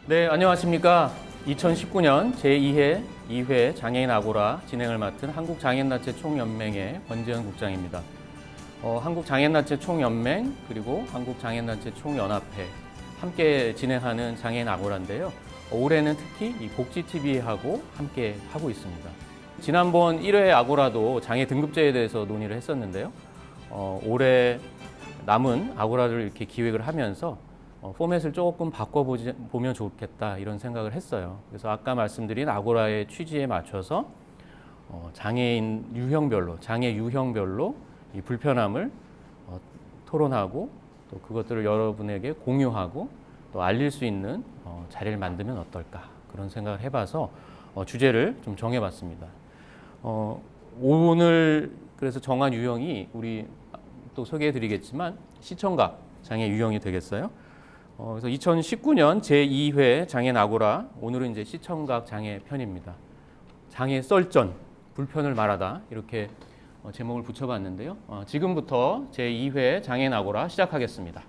네, 안녕하십니까. 2019년 제2회 장애인 아고라 진행을 맡은 한국장애인단체 총연맹의 권재현 국장입니다. 한국장애인단체 총연맹 그리고 한국장애인단체 총연합회 함께 진행하는 장애인 아고라인데요. 올해는 특히 이 복지TV하고 함께 하고 있습니다. 지난번 1회 아고라도 장애 등급제에 대해서 논의를 했었는데요. 올해 남은 아고라를 이렇게 기획을 하면서 포맷을 조금 바꿔보면 좋겠다 이런 생각을 했어요. 그래서 아까 말씀드린 아고라의 취지에 맞춰서 장애인 유형별로, 장애 유형별로 이 불편함을 토론하고 또 그것들을 여러분에게 공유하고 또 알릴 수 있는 자리를 만들면 어떨까 그런 생각을 해봐서 주제를 좀 정해봤습니다. 오늘 그래서 정한 유형이 우리 또 소개해드리겠지만 시청각 장애 유형이 되겠어요. 그래서 2019년 제2회 장애인 아고라 오늘은 이제 시청각 장애 편입니다. 장애 썰전 불편을 말하다 이렇게 제목을 붙여봤는데요. 지금부터 제2회 장애인 아고라 시작하겠습니다.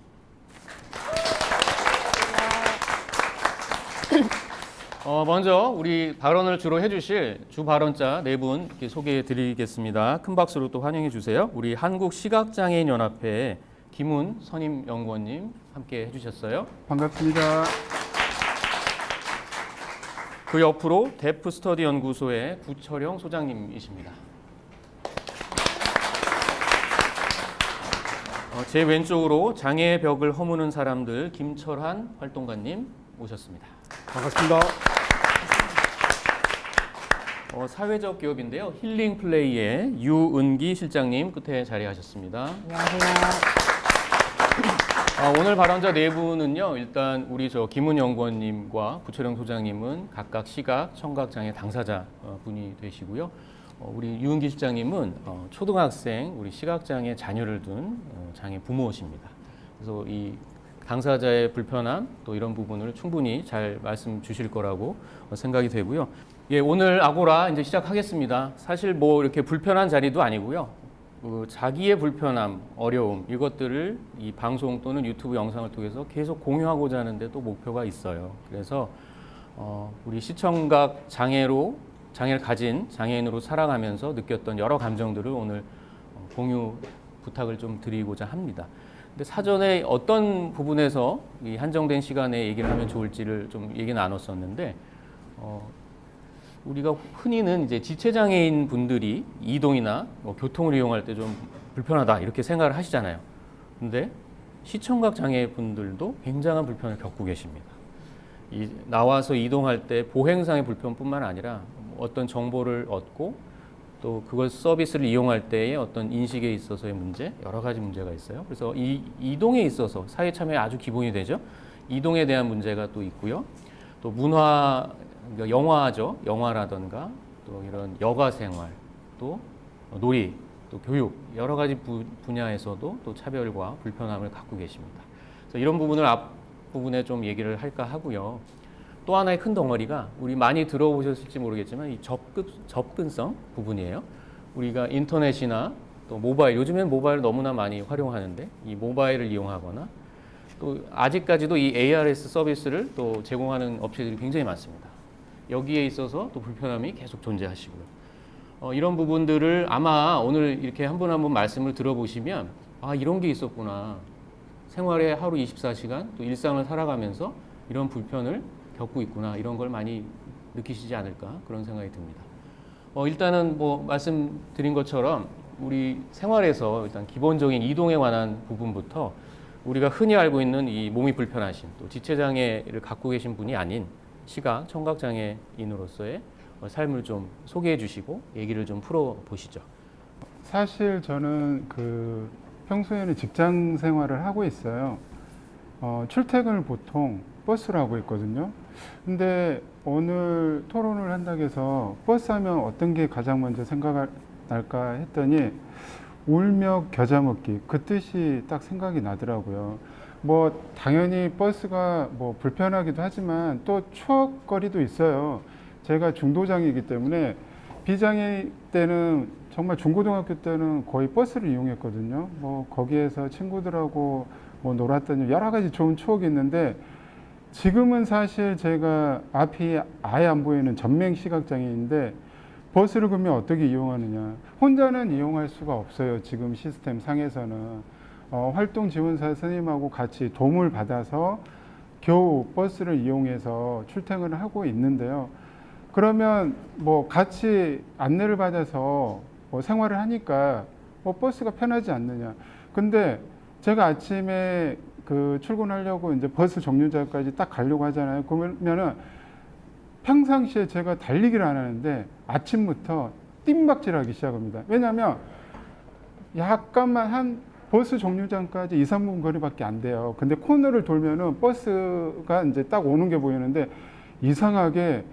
먼저 우리 발언을 주로 해주실 주 발언자 네 분 소개해드리겠습니다. 큰 박수로 또 환영해 주세요. 우리 한국시각장애인연합회 김훈 선임연구원님 함께 해주셨어요. 반갑습니다. 그 옆으로 데프스터디 연구소의 구철영 소장님이십니다. 제 왼쪽으로 장애의 벽을 허무는 사람들 김철한 활동가님 모셨습니다. 반갑습니다. 사회적 기업인데요. 힐링 플레이의 유은기 실장님 끝에 자리하셨습니다. 안녕하세요. 오늘 발언자 네 분은요. 일단 우리 김훈 연구원님과 구철영 소장님은 각각 시각, 청각 장애 당사자 분이 되시고요. 우리 유은기 실장님은 초등학생 우리 시각 장애 자녀를 둔 장애 부모십니다. 그래서 이 당사자의 불편함 또 이런 부분을 충분히 잘 말씀 주실 거라고 생각이 되고요. 예, 오늘 아고라 이제 시작하겠습니다. 사실 뭐 이렇게 불편한 자리도 아니고요. 자기의 불편함, 어려움 이것들을 이 방송 또는 유튜브 영상을 통해서 계속 공유하고자 하는데 또 목표가 있어요. 그래서 우리 시청각 장애를 가진 장애인으로 살아가면서 느꼈던 여러 감정들을 오늘 공유 부탁을 좀 드리고자 합니다. 근데 사전에 어떤 부분에서 이 한정된 시간에 얘기를 하면 좋을지를 좀 얘기 나눴었는데 우리가 흔히는 이제 지체장애인 분들이 이동이나 교통을 이용할 때 좀 불편하다 이렇게 생각을 하시잖아요. 근데 시청각 장애 분들도 굉장한 불편을 겪고 계십니다. 나와서 이동할 때 보행상의 불편뿐만 아니라 어떤 정보를 얻고 또 그걸 서비스를 이용할 때의 어떤 인식에 있어서의 문제, 여러 가지 문제가 있어요. 그래서 이 이동에 있어서 사회 참여의 아주 기본이 되죠. 이동에 대한 문제가 또 있고요. 또 문화, 그러니까 영화죠. 영화라던가 또 이런 여가 생활, 또 놀이, 또 교육 여러 가지 분야에서도 또 차별과 불편함을 갖고 계십니다. 그래서 이런 부분을 앞부분에 좀 얘기를 할까 하고요. 또 하나의 큰 덩어리가 우리 많이 들어보셨을지 모르겠지만 이 접근성 부분이에요. 우리가 인터넷이나 또 모바일, 요즘엔 모바일을 너무나 많이 활용하는데 이 모바일을 이용하거나 또 아직까지도 이 ARS 서비스를 또 제공하는 업체들이 굉장히 많습니다. 여기에 있어서 또 불편함이 계속 존재하시고요. 이런 부분들을 아마 오늘 이렇게 한 분 한 분 말씀을 들어보시면 이런 게 있었구나. 생활에 하루 24시간 또 일상을 살아가면서 이런 불편을 겪고 있구나. 이런 걸 많이 느끼시지 않을까 그런 생각이 듭니다. 일단은 뭐 말씀드린 것처럼 우리 생활에서 일단 기본적인 이동에 관한 부분부터 우리가 흔히 알고 있는 이 몸이 불편하신 또 지체장애를 갖고 계신 분이 아닌 시각, 청각장애인으로서의 삶을 좀 소개해 주시고 얘기를 좀 풀어보시죠. 사실 저는 평소에는 직장 생활을 하고 있어요. 출퇴근을 보통 버스로 하고 있거든요. 근데 오늘 토론을 한다고 해서 버스 하면 어떤 게 가장 먼저 생각날까 했더니 울며 겨자 먹기 그 뜻이 딱 생각이 나더라고요. 뭐 당연히 버스가 뭐 불편하기도 하지만 또 추억거리도 있어요. 제가 중도장애이기 때문에 비장애 때는 정말 중고등학교 때는 거의 버스를 이용했거든요. 뭐 거기에서 친구들하고 뭐 놀았던 여러 가지 좋은 추억이 있는데 지금은 사실 제가 앞이 아예 안 보이는 전맹 시각장애인데 버스를 그러면 어떻게 이용하느냐. 혼자는 이용할 수가 없어요. 지금 시스템 상에서는. 활동 지원사 선생님하고 같이 도움을 받아서 겨우 버스를 이용해서 출퇴근을 하고 있는데요. 그러면 뭐 같이 안내를 받아서 뭐 생활을 하니까 뭐 버스가 편하지 않느냐. 근데 제가 아침에 그 출근하려고 이제 버스 정류장까지 딱 가려고 하잖아요. 그러면은 평상시에 제가 달리기를 안 하는데 아침부터 뜀박질하기 시작합니다. 왜냐하면 약간만 한 버스 정류장까지 2, 3분 거리밖에 안 돼요. 근데 코너를 돌면은 버스가 이제 딱 오는 게 보이는데 이상하게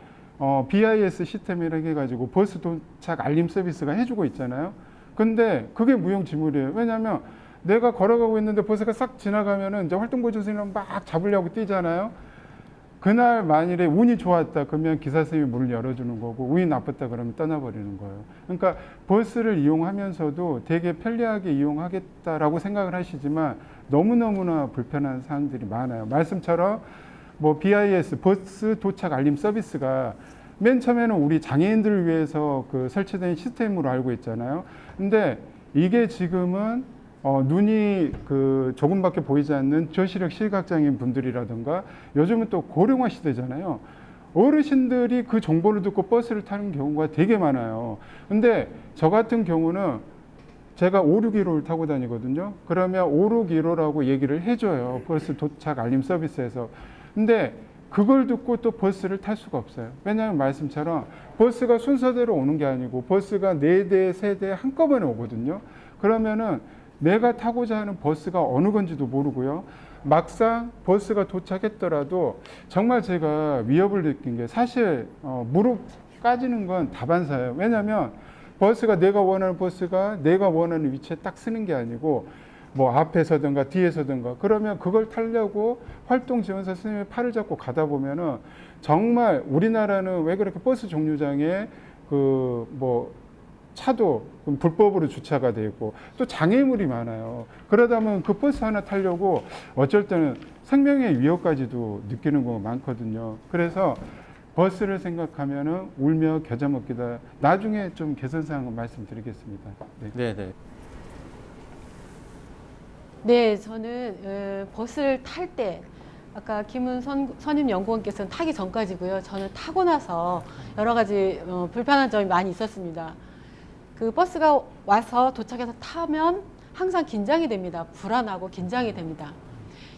BIS 시스템이라고 해가지고 버스 도착 알림 서비스가 해주고 있잖아요. 근데 그게 무용지물이에요. 왜냐하면 내가 걸어가고 있는데 버스가 싹 지나가면은 이제 활동보조선생님 막 잡으려고 뛰잖아요. 그날 만일에 운이 좋았다 그러면 기사 선생님이 문을 열어주는 거고, 운이 나빴다 그러면 떠나버리는 거예요. 그러니까 버스를 이용하면서도 되게 편리하게 이용하겠다라고 생각을 하시지만 너무너무나 불편한 사항들이 많아요. 말씀처럼 뭐 BIS 버스 도착 알림 서비스가 맨 처음에는 우리 장애인들을 위해서 그 설치된 시스템으로 알고 있잖아요. 근데 이게 지금은 눈이 그 조금밖에 보이지 않는 저시력 시각장애인 분들이라든가 요즘은 또 고령화 시대잖아요. 어르신들이 그 정보를 듣고 버스를 타는 경우가 되게 많아요. 근데 저 같은 경우는 제가 561호를 타고 다니거든요. 그러면 561호라고 얘기를 해줘요. 버스 도착 알림 서비스에서. 근데 그걸 듣고 또 버스를 탈 수가 없어요. 왜냐하면 말씀처럼 버스가 순서대로 오는 게 아니고 버스가 4대, 3대 한꺼번에 오거든요. 그러면은 내가 타고자 하는 버스가 어느 건지도 모르고요. 막상 버스가 도착했더라도 정말 제가 위협을 느낀 게 사실 무릎 까지는 건 다반사예요. 왜냐하면 버스가 내가 원하는 버스가 내가 원하는 위치에 딱 쓰는 게 아니고 뭐 앞에서든가 뒤에서든가 그러면 그걸 타려고 활동지원사 선생님의 팔을 잡고 가다 보면은 정말 우리나라는 왜 그렇게 버스 정류장에 그 뭐 차도 불법으로 주차가 돼 있고 또 장애물이 많아요. 그러다 보면 그 버스 하나 타려고 어쩔 때는 생명의 위협까지도 느끼는 거 많거든요. 그래서 버스를 생각하면은 울며 겨자 먹기다. 나중에 좀 개선 사항을 말씀드리겠습니다. 네. 네. 네, 저는 버스를 탈 때 아까 김은 선임 연구원께서는 타기 전까지고요. 저는 타고 나서 여러 가지 불편한 점이 많이 있었습니다. 그 버스가 와서 도착해서 타면 항상 긴장이 됩니다. 불안하고 긴장이 됩니다.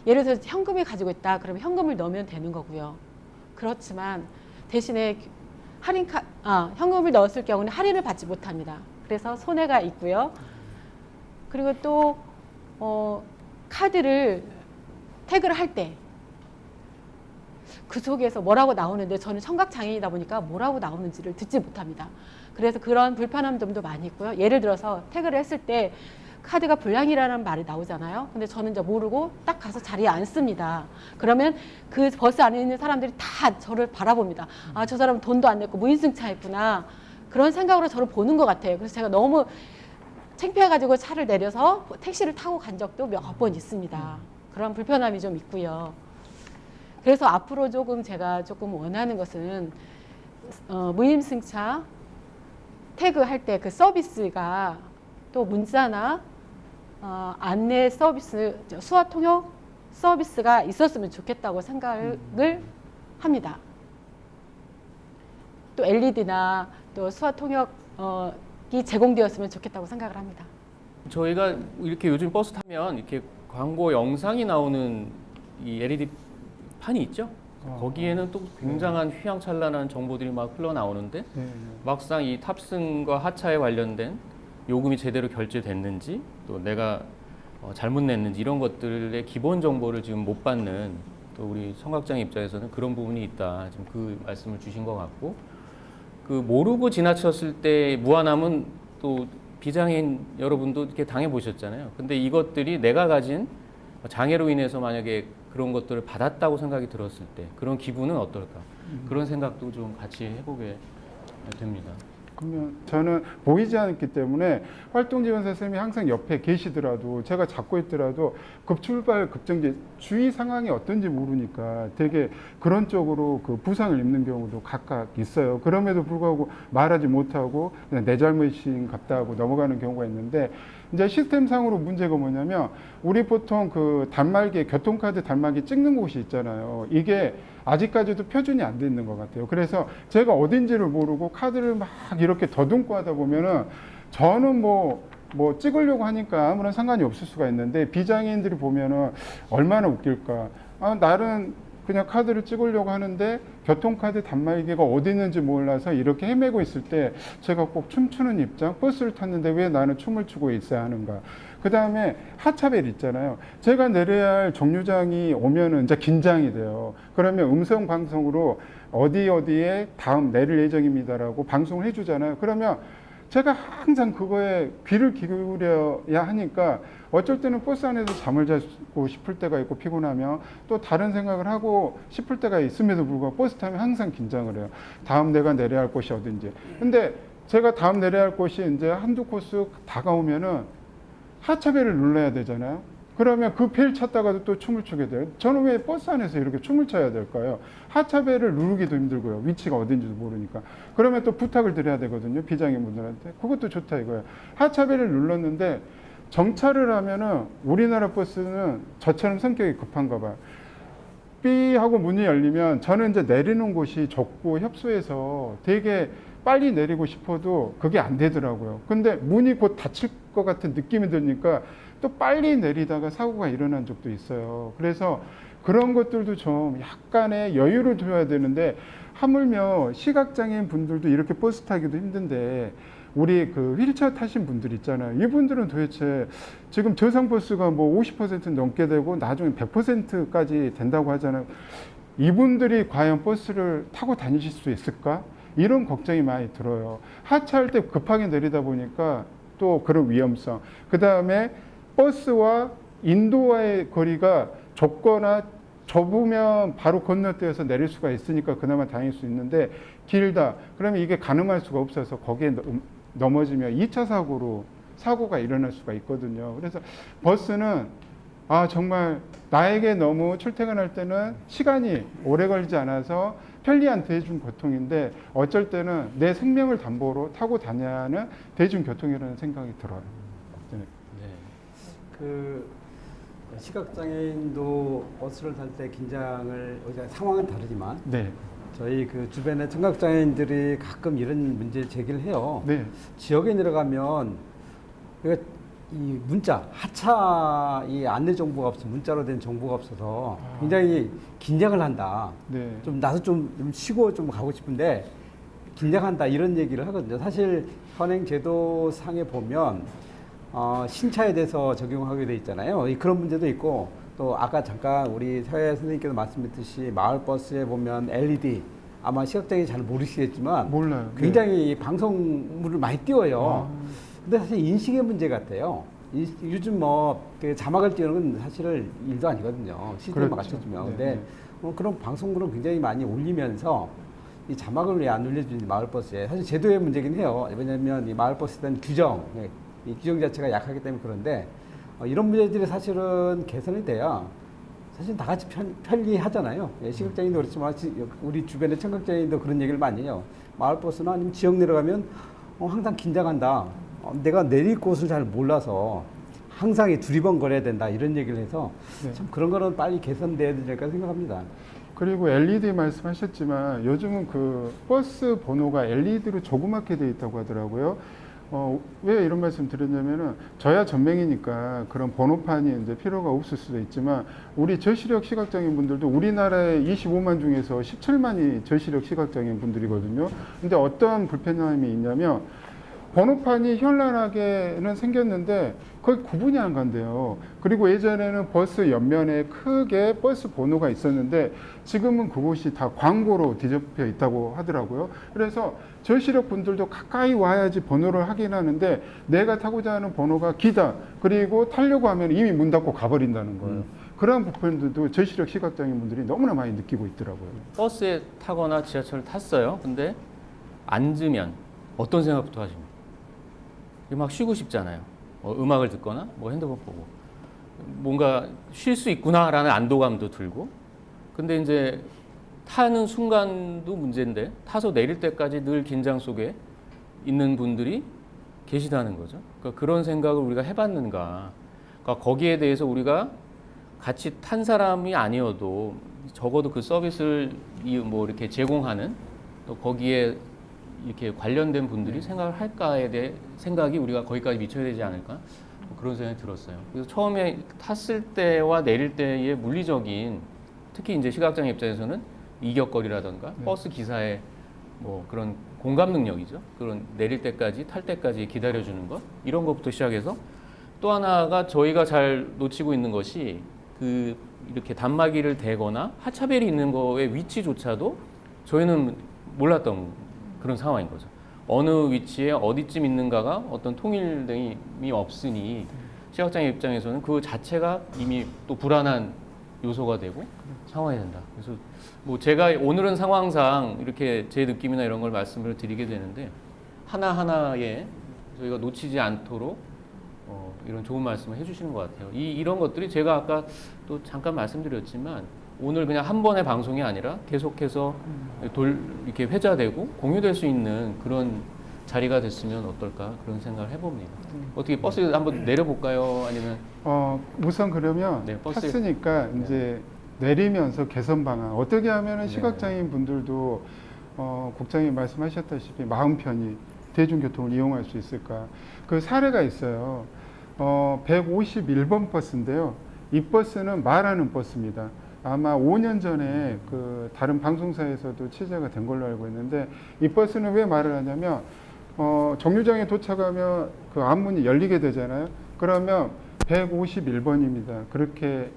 예를 들어서 현금이 가지고 있다. 그러면 현금을 넣으면 되는 거고요. 그렇지만 대신에 현금을 넣었을 경우는 할인을 받지 못합니다. 그래서 손해가 있고요. 그리고 또 카드를 태그를 할 때 그 속에서 뭐라고 나오는데 저는 청각장애인이다 보니까 뭐라고 나오는지를 듣지 못합니다. 그래서 그런 불편한 점도 많이 있고요. 예를 들어서 태그를 했을 때 카드가 불량이라는 말이 나오잖아요. 근데 저는 이제 모르고 딱 가서 자리에 앉습니다. 그러면 그 버스 안에 있는 사람들이 다 저를 바라봅니다. 아, 저 사람은 돈도 안 냈고 무인승차했구나. 그런 생각으로 저를 보는 것 같아요. 그래서 제가 너무 창피해가지고 차를 내려서 택시를 타고 간 적도 몇 번 있습니다. 그런 불편함이 좀 있고요. 그래서 앞으로 제가 조금 원하는 것은 무임승차 태그할 때 그 서비스가 또 문자나 안내 서비스, 수화 통역 서비스가 있었으면 좋겠다고 생각을 합니다. 또 LED나 또 수화 통역이 제공되었으면 좋겠다고 생각을 합니다. 저희가 이렇게 요즘 버스 타면 이렇게 광고 영상이 나오는 이 LED 판이 있죠. 거기에는 또 굉장한 휘황찬란한 정보들이 막 흘러나오는데 막상 이 탑승과 하차에 관련된 요금이 제대로 결제됐는지 또 내가 잘못 냈는지 이런 것들의 기본 정보를 지금 못 받는 또 우리 청각장애 입장에서는 그런 부분이 있다. 지금 그 말씀을 주신 것 같고 그 모르고 지나쳤을 때 무한함은 또 비장애인 여러분도 이렇게 당해 보셨잖아요. 근데 이것들이 내가 가진 장애로 인해서 만약에 그런 것들을 받았다고 생각이 들었을 때 그런 기분은 어떨까? 그런 생각도 좀 같이 해보게 됩니다. 그러면 저는 보이지 않기 때문에 활동지원사 선생님이 항상 옆에 계시더라도 제가 잡고 있더라도 급출발 급정지 주위 상황이 어떤지 모르니까 되게 그런 쪽으로 그 부상을 입는 경우도 각각 있어요. 그럼에도 불구하고 말하지 못하고 그냥 내 잘못인 같다 하고 넘어가는 경우가 있는데, 이제 시스템상으로 문제가 뭐냐면 우리 보통 그 단말기, 교통카드 단말기 찍는 곳이 있잖아요. 이게 아직까지도 표준이 안 돼 있는 것 같아요. 그래서 제가 어딘지를 모르고 카드를 막 이렇게 더듬고 하다 보면은 저는 뭐 찍으려고 하니까 아무런 상관이 없을 수가 있는데, 비장애인들이 보면은 얼마나 웃길까. 나는 그냥 카드를 찍으려고 하는데 교통카드 단말기가 어디 있는지 몰라서 이렇게 헤매고 있을 때 제가 꼭 춤추는 입장, 버스를 탔는데 왜 나는 춤을 추고 있어야 하는가. 그 다음에 하차벨 있잖아요. 제가 내려야 할 정류장이 오면은 이제 긴장이 돼요. 그러면 음성 방송으로 어디에 다음 내릴 예정입니다라고 방송을 해주잖아요. 그러면 제가 항상 그거에 귀를 기울여야 하니까 어쩔 때는 버스 안에서 잠을 자고 싶을 때가 있고, 피곤하면 또 다른 생각을 하고 싶을 때가 있음에도 불구하고 버스 타면 항상 긴장을 해요. 다음 내가 내려야 할 곳이 어딘지. 근데 제가 다음 내려야 할 곳이 이제 한두 코스 다가오면은 하차벨을 눌러야 되잖아요. 그러면 그 벨 찾다가도 또 춤을 추게 돼요. 저는 왜 버스 안에서 이렇게 춤을 춰야 될까요? 하차벨을 누르기도 힘들고요. 위치가 어딘지도 모르니까. 그러면 또 부탁을 드려야 되거든요. 비장애인분들한테. 그것도 좋다 이거예요. 하차벨을 눌렀는데 정차를 하면은 우리나라 버스는 저처럼 성격이 급한가 봐요. 삐 하고 문이 열리면 저는 이제 내리는 곳이 좁고 협소해서 되게 빨리 내리고 싶어도 그게 안 되더라고요. 근데 문이 곧 닫힐 것 같은 느낌이 드니까 또 빨리 내리다가 사고가 일어난 적도 있어요. 그래서 그런 것들도 좀 약간의 여유를 둬야 되는데, 하물며 시각장애인 분들도 이렇게 버스 타기도 힘든데 우리 그 휠체어 타신 분들 있잖아요. 이분들은 도대체 지금 저상버스가 뭐 50% 넘게 되고 나중에 100%까지 된다고 하잖아요. 이분들이 과연 버스를 타고 다니실 수 있을까? 이런 걱정이 많이 들어요. 하차할 때 급하게 내리다 보니까 또 그런 위험성. 그 다음에 버스와 인도와의 거리가 좁거나 좁으면 바로 건너뛰어서 내릴 수가 있으니까 그나마 다닐 수 있는데, 길다. 그러면 이게 가늠할 수가 없어서 거기에 넘어지면 2차 사고가 일어날 수가 있거든요. 그래서 버스는 정말 나에게 너무 출퇴근할 때는 시간이 오래 걸리지 않아서 편리한 대중교통인데, 어쩔 때는 내 생명을 담보로 타고 다녀야 하는 대중교통이라는 생각이 들어요. 네. 그 시각장애인도 버스를 탈 때 긴장을, 상황은 다르지만 네. 저희 그 주변에 청각장애인들이 가끔 이런 문제 제기를 해요. 네. 지역에 내려가면 이 문자, 하차 이 안내 정보가 없어, 문자로 된 정보가 없어서 굉장히 긴장을 한다. 네. 좀 나도 좀 쉬고 좀 가고 싶은데 긴장한다, 이런 얘기를 하거든요. 사실 현행 제도상에 보면 신차에 대해서 적용하게 돼 있잖아요. 그런 문제도 있고, 또 아까 잠깐 우리 서혜 선생님께서 말씀했듯이 마을버스에 보면 LED, 아마 시각장애인 잘 모르시겠지만 몰라요. 굉장히 방송물을 많이 띄워요. 근데 사실 인식의 문제 같아요. 요즘 그 자막을 띄우는 건 사실은 일도 아니거든요. 시스템만 그렇죠. 갖춰주면. 네, 근데 그런 방송물은 굉장히 많이 올리면서 이 자막을 왜 안 올려주는지, 마을버스에. 사실 제도의 문제긴 해요. 왜냐하면 이 마을버스에 대한 규정, 이 규정 자체가 약하기 때문에 그런데, 이런 문제들이 사실은 개선이 돼야 사실 다 같이 편리하잖아요. 시각장애인도 그렇지만 우리 주변의 청각장애인도 그런 얘기를 많이 해요. 마을버스나 아니면 지역 내려가면 항상 긴장한다. 내가 내릴 곳을 잘 몰라서 항상 두리번거려야 된다, 이런 얘기를 해서 네. 참 그런 거는 빨리 개선돼야 되지 않을까 생각합니다. 그리고 LED 말씀하셨지만 요즘은 그 버스 번호가 LED로 조그맣게 돼 있다고 하더라고요. 왜 이런 말씀 드렸냐면은 저야 전맹이니까 그런 번호판이 이제 필요가 없을 수도 있지만, 우리 저시력 시각장애인 분들도 우리나라에 25만 중에서 17만이 저시력 시각장애인 분들이거든요. 근데 어떤 불편함이 있냐면 번호판이 현란하게는 생겼는데 거의 구분이 안 간대요. 그리고 예전에는 버스 옆면에 크게 버스 번호가 있었는데 지금은 그곳이 다 광고로 뒤덮여 있다고 하더라고요. 그래서 저시력 분들도 가까이 와야지 번호를 확인하는데 내가 타고자 하는 번호가 기다. 그리고 타려고 하면 이미 문 닫고 가버린다는 거예요. 그런 부분들도 저시력 시각장애인 분들이 너무나 많이 느끼고 있더라고요. 버스에 타거나 지하철을 탔어요. 근데 앉으면 어떤 생각부터 하십니까? 막 쉬고 싶잖아요. 음악을 듣거나 뭐 핸드폰 보고. 뭔가 쉴 수 있구나라는 안도감도 들고, 근데 이제 타는 순간도 문제인데 타서 내릴 때까지 늘 긴장 속에 있는 분들이 계시다는 거죠. 그러니까 그런 생각을 우리가 해봤는가. 그러니까 거기에 대해서 우리가 같이 탄 사람이 아니어도 적어도 그 서비스를 뭐 이렇게 제공하는 또 거기에 이렇게 관련된 분들이 생각을 할까에 대해 생각이 우리가 거기까지 미쳐야 되지 않을까, 뭐 그런 생각이 들었어요. 그래서 처음에 탔을 때와 내릴 때의 물리적인, 특히 이제 시각장애 입장에서는 이격거리라던가 버스 기사의 뭐 그런 공감 능력이죠. 그런 내릴 때까지 탈 때까지 기다려주는 것, 이런 것부터 시작해서 또 하나가 저희가 잘 놓치고 있는 것이 그 이렇게 단말기를 대거나 하차벨이 있는 거의 위치조차도 저희는 몰랐던 그런 상황인 거죠. 어느 위치에 어디쯤 있는가가 어떤 통일됨이 없으니 시각장애 입장에서는 그 자체가 이미 또 불안한 요소가 되고 상황이 된다. 그래서 뭐 제가 오늘은 상황상 이렇게 제 느낌이나 이런 걸 말씀을 드리게 되는데 하나하나에 저희가 놓치지 않도록 이런 좋은 말씀을 해주시는 것 같아요. 이런 것들이 제가 아까 또 잠깐 말씀드렸지만 오늘 그냥 한 번의 방송이 아니라 계속해서 이렇게 회자되고 공유될 수 있는 그런 자리가 됐으면 어떨까, 그런 생각을 해봅니다. 어떻게 버스 한번 내려볼까요? 아니면 우선 그러면 네, 버스. 탔으니까 이제 내리면서 개선 방안 어떻게 하면은 시각장애인 분들도 국장님 말씀하셨다시피 마음 편히 대중교통을 이용할 수 있을까? 그 사례가 있어요. 151번 버스인데요. 이 버스는 말하는 버스입니다. 아마 5년 전에 그 다른 방송사에서도 취재가 된 걸로 알고 있는데, 이 버스는 왜 말을 하냐면 정류장에 도착하면 그 앞문이 열리게 되잖아요. 그러면 151번입니다. 그렇게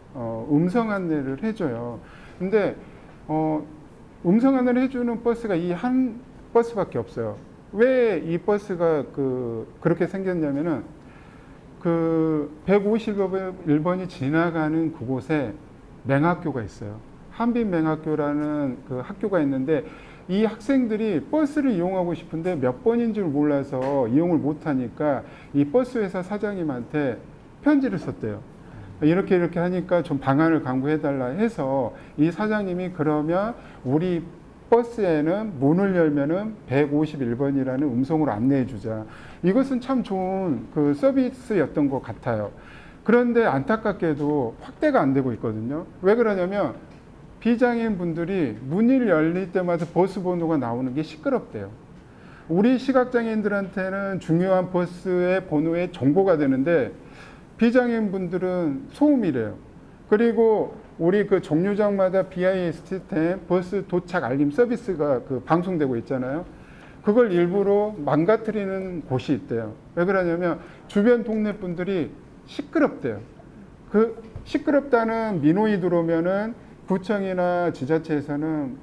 음성 안내를 해줘요. 근데 음성 안내를 해주는 버스가 이 한 버스밖에 없어요. 왜 이 버스가 그렇게 생겼냐면은 그 151번이 지나가는 그곳에 맹학교가 있어요. 한빛맹학교라는 그 학교가 있는데, 이 학생들이 버스를 이용하고 싶은데 몇 번인 줄 몰라서 이용을 못하니까 이 버스 회사 사장님한테 편지를 썼대요. 이렇게 하니까 좀 방안을 강구해달라 해서 이 사장님이 그러면 우리 버스에는 문을 열면은 151번이라는 음성으로 안내해주자. 이것은 참 좋은 그 서비스였던 것 같아요. 그런데 안타깝게도 확대가 안 되고 있거든요. 왜 그러냐면 비장애인 분들이 문이 열릴 때마다 버스 번호가 나오는 게 시끄럽대요. 우리 시각장애인들한테는 중요한 버스의 번호에 정보가 되는데 비장애인 분들은 소음이래요. 그리고 우리 그 정류장마다 BIS 시스템 버스 도착 알림 서비스가 그 방송되고 있잖아요. 그걸 일부러 망가뜨리는 곳이 있대요. 왜 그러냐면 주변 동네 분들이 시끄럽대요. 그 시끄럽다는 민원이 들어오면은 구청이나 지자체에서는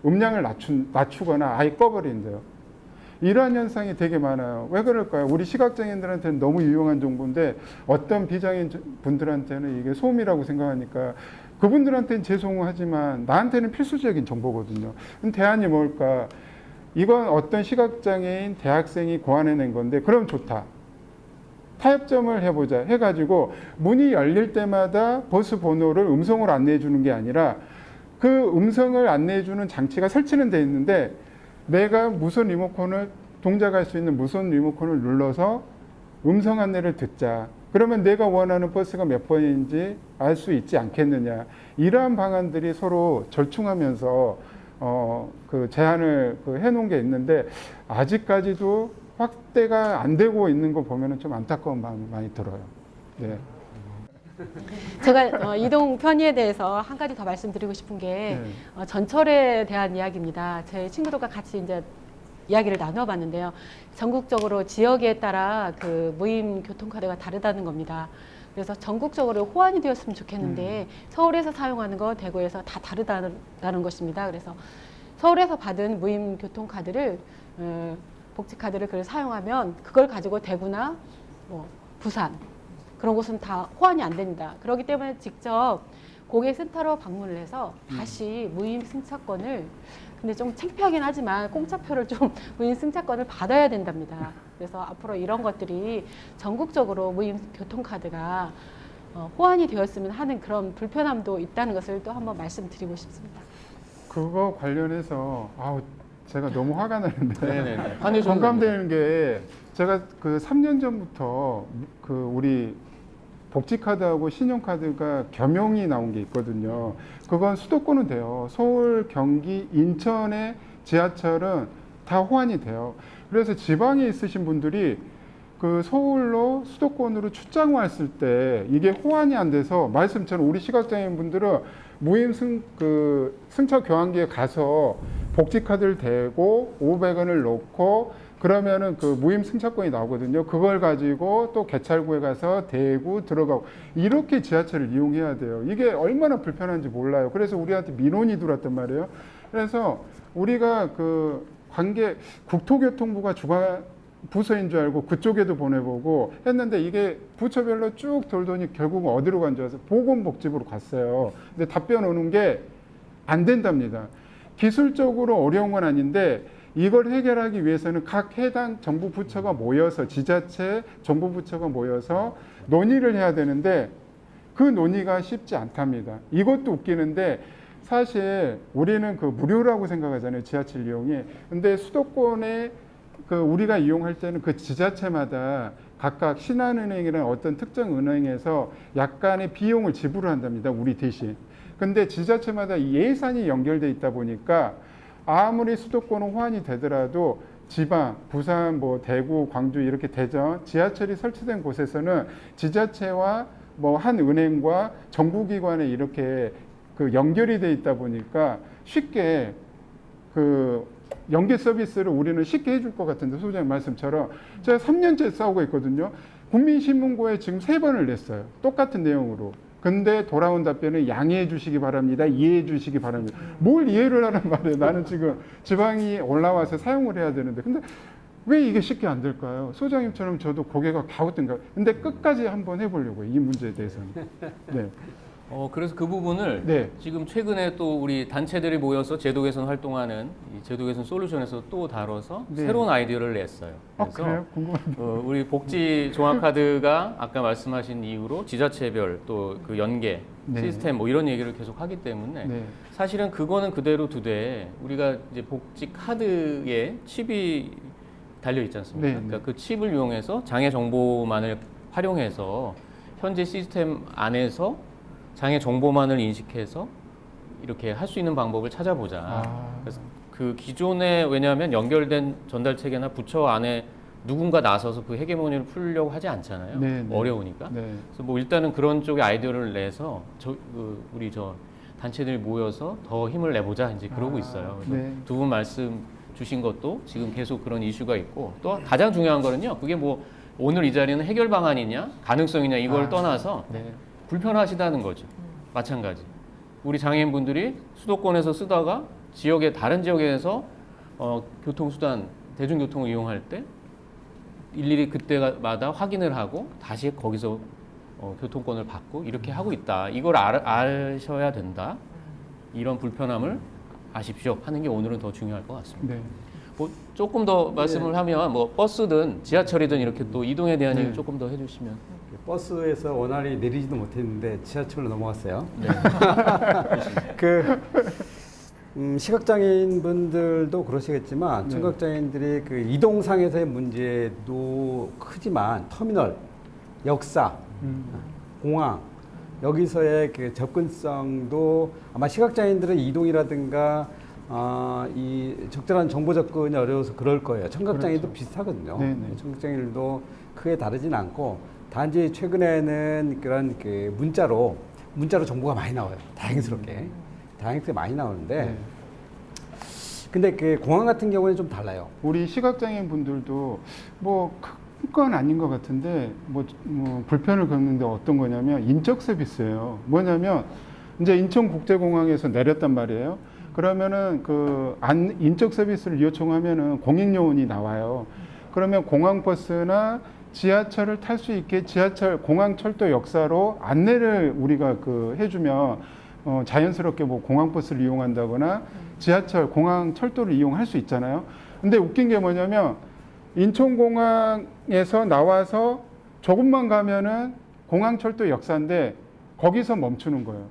음량을 낮추거나 아예 꺼버린대요. 이러한 현상이 되게 많아요. 왜 그럴까요? 우리 시각장애인들한테는 너무 유용한 정보인데 어떤 비장애인 분들한테는 이게 소음이라고 생각하니까 그분들한테는 죄송하지만 나한테는 필수적인 정보거든요. 그럼 대안이 뭘까? 이건 어떤 시각장애인 대학생이 고안해낸 건데 그럼 좋다. 타협점을 해보자 해가지고 문이 열릴 때마다 버스 번호를 음성으로 안내해 주는 게 아니라 그 음성을 안내해 주는 장치가 설치는 돼 있는데 내가 무선 리모컨을 동작할 수 있는 무선 리모컨을 눌러서 음성 안내를 듣자. 그러면 내가 원하는 버스가 몇 번인지 알 수 있지 않겠느냐. 이러한 방안들이 서로 절충하면서 그 제안을 해놓은 게 있는데 아직까지도 확대가 안 되고 있는 거 보면은 좀 안타까운 마음이 많이 들어요. 네. 제가 이동 편의에 대해서 한 가지 더 말씀드리고 싶은 게 전철에 대한 이야기입니다. 제 친구들과 같이 이제 이야기를 나눠봤는데요. 전국적으로 지역에 따라 그 무임 교통카드가 다르다는 겁니다. 그래서 전국적으로 호환이 되었으면 좋겠는데 서울에서 사용하는 거 대구에서 다 다르다는 것입니다. 그래서 서울에서 받은 무임 교통카드를 복지카드를 그걸 사용하면 그걸 가지고 대구나 뭐 부산 그런 곳은 다 호환이 안 됩니다. 그렇기 때문에 직접 고객센터로 방문을 해서 다시 무임 승차권을, 근데 좀 창피하긴 하지만 공짜표를 좀 무임 승차권을 받아야 된답니다. 그래서 앞으로 이런 것들이 전국적으로 무임 교통카드가 호환이 되었으면 하는 그런 불편함도 있다는 것을 또 한번 말씀드리고 싶습니다. 그거 관련해서 제가 너무 화가 나는데 네네네. 화내셨는데. 공감되는 게 제가 그 3년 전부터 그 우리 복지카드하고 신용카드가 겸용이 나온 게 있거든요. 그건 수도권은 돼요. 서울, 경기, 인천의 지하철은 다 호환이 돼요. 그래서 지방에 있으신 분들이 그 서울로 수도권으로 출장 왔을 때 이게 호환이 안 돼서 말씀처럼 우리 시각장애인 분들은 무임 승차 교환기에 가서 복지카드를 대고 500원을 넣고 그러면은 그 무임 승차권이 나오거든요. 그걸 가지고 또 개찰구에 가서 대고 들어가고 이렇게 지하철을 이용해야 돼요. 이게 얼마나 불편한지 몰라요. 그래서 우리한테 민원이 들어왔단 말이에요. 그래서 우리가 그 국토교통부가 주관 부서인 줄 알고 그쪽에도 보내보고 했는데 이게 부처별로 쭉 돌더니 결국은 어디로 간 줄 알아서 보건복지부로 갔어요. 근데 답변 오는 게 안 된답니다. 기술적으로 어려운 건 아닌데 이걸 해결하기 위해서는 각 해당 정부 부처가 모여서 지자체, 정부 부처가 모여서 논의를 해야 되는데 그 논의가 쉽지 않답니다. 이것도 웃기는데 사실 우리는 그 무료라고 생각하잖아요. 지하철 이용이. 근데 수도권에 그 우리가 이용할 때는 그 지자체마다 각각 신한은행이라는 어떤 특정 은행에서 약간의 비용을 지불한답니다. 우리 대신. 근데 지자체마다 예산이 연결돼 있다 보니까 아무리 수도권은 호환이 되더라도 지방, 부산, 뭐 대구, 광주 이렇게 대전 지하철이 설치된 곳에서는 지자체와 뭐 한 은행과 정부기관에 이렇게 그 연결이 돼 있다 보니까 쉽게 그 연계 서비스를 우리는 쉽게 해줄 것 같은데 소장님 말씀처럼 제가 3년째 싸우고 있거든요. 국민신문고에 지금 3번을 냈어요. 똑같은 내용으로. 근데 돌아온 답변은 양해해 주시기 바랍니다. 이해해 주시기 바랍니다. 뭘 이해를 하란 말이에요. 나는 지금 지방이 올라와서 사용을 해야 되는데. 근데 왜 이게 쉽게 안 될까요? 소장님처럼 저도 고개가 갸우뚱가. 근데 끝까지 한번 해보려고요. 이 문제에 대해서는. 네. 그래서 그 부분을 네. 지금 최근에 또 우리 단체들이 모여서 제도 개선 활동하는 이 제도 개선 솔루션에서 또 다뤄서 네. 새로운 아이디어를 냈어요. 그래요? 궁금합니다. 우리 복지 종합카드가 아까 말씀하신 이유로 지자체별 또 그 연계 네. 시스템 뭐 이런 얘기를 계속 하기 때문에 네. 사실은 그거는 그대로 두되 우리가 이제 복지 카드에 칩이 달려 있지 않습니까? 네, 그러니까 그 칩을 이용해서 장애 정보만을 활용해서 현재 시스템 안에서 장애 정보만을 인식해서 이렇게 할 수 있는 방법을 찾아보자. 그래서 그 기존에 왜냐하면 연결된 전달 체계나 부처 안에 누군가 나서서 그 헤게모니를 풀려고 하지 않잖아요. 네, 네. 어려우니까. 네. 그래서 뭐 일단은 그런 쪽의 아이디어를 내서 우리 단체들이 모여서 더 힘을 내보자 이제 그러고 있어요. 그래서 네. 두 분 말씀 주신 것도 지금 계속 그런 이슈가 있고 또 가장 중요한 거는요. 그게 뭐 오늘 이 자리는 해결 방안이냐 가능성이냐 이걸 떠나서 네. 불편하시다는 거죠. 마찬가지. 우리 장애인분들이 수도권에서 쓰다가 다른 지역에서 교통수단, 대중교통을 이용할 때 일일이 그때마다 확인을 하고 다시 거기서 교통권을 받고 이렇게 하고 있다. 이걸 아셔야 된다. 이런 불편함을 아십시오 하는 게 오늘은 더 중요할 것 같습니다. 네. 뭐 조금 더 말씀을 하면 뭐 버스든 지하철이든 이렇게 또 이동에 대한 네. 얘기 조금 더 해주시면. 버스에서 원활히 내리지도 못했는데 지하철로 넘어갔어요. 네. 시각장애인 분들도 그러시겠지만 네. 청각장애인들이 그 이동상에서의 문제도 크지만 터미널, 역사, 공항 여기서의 그 접근성도 아마 시각장애인들은 이동이라든가 이 적절한 정보 접근이 어려워서 그럴 거예요. 청각장애인도 그렇죠. 비슷하거든요. 네네. 청각장애인들도 크게 다르진 않고 단지 최근에는 그런 그 문자로 정보가 많이 나와요. 다행스럽게 많이 나오는데 네. 근데 그 공항 같은 경우에는 좀 달라요. 우리 시각장애인 분들도 뭐 큰 건 아닌 것 같은데 뭐 불편을 겪는데 어떤 거냐면 인적 서비스예요. 뭐냐면 이제 인천국제공항에서 내렸단 말이에요. 그러면은 인적 서비스를 요청하면은 공익요원이 나와요. 그러면 공항버스나 지하철을 탈 수 있게 공항철도 역사로 안내를 우리가 해주면 자연스럽게 뭐 공항버스를 이용한다거나 지하철, 공항 철도를 이용할 수 있잖아요. 근데 웃긴 게 뭐냐면 인천공항에서 나와서 조금만 가면은 공항철도 역사인데 거기서 멈추는 거예요.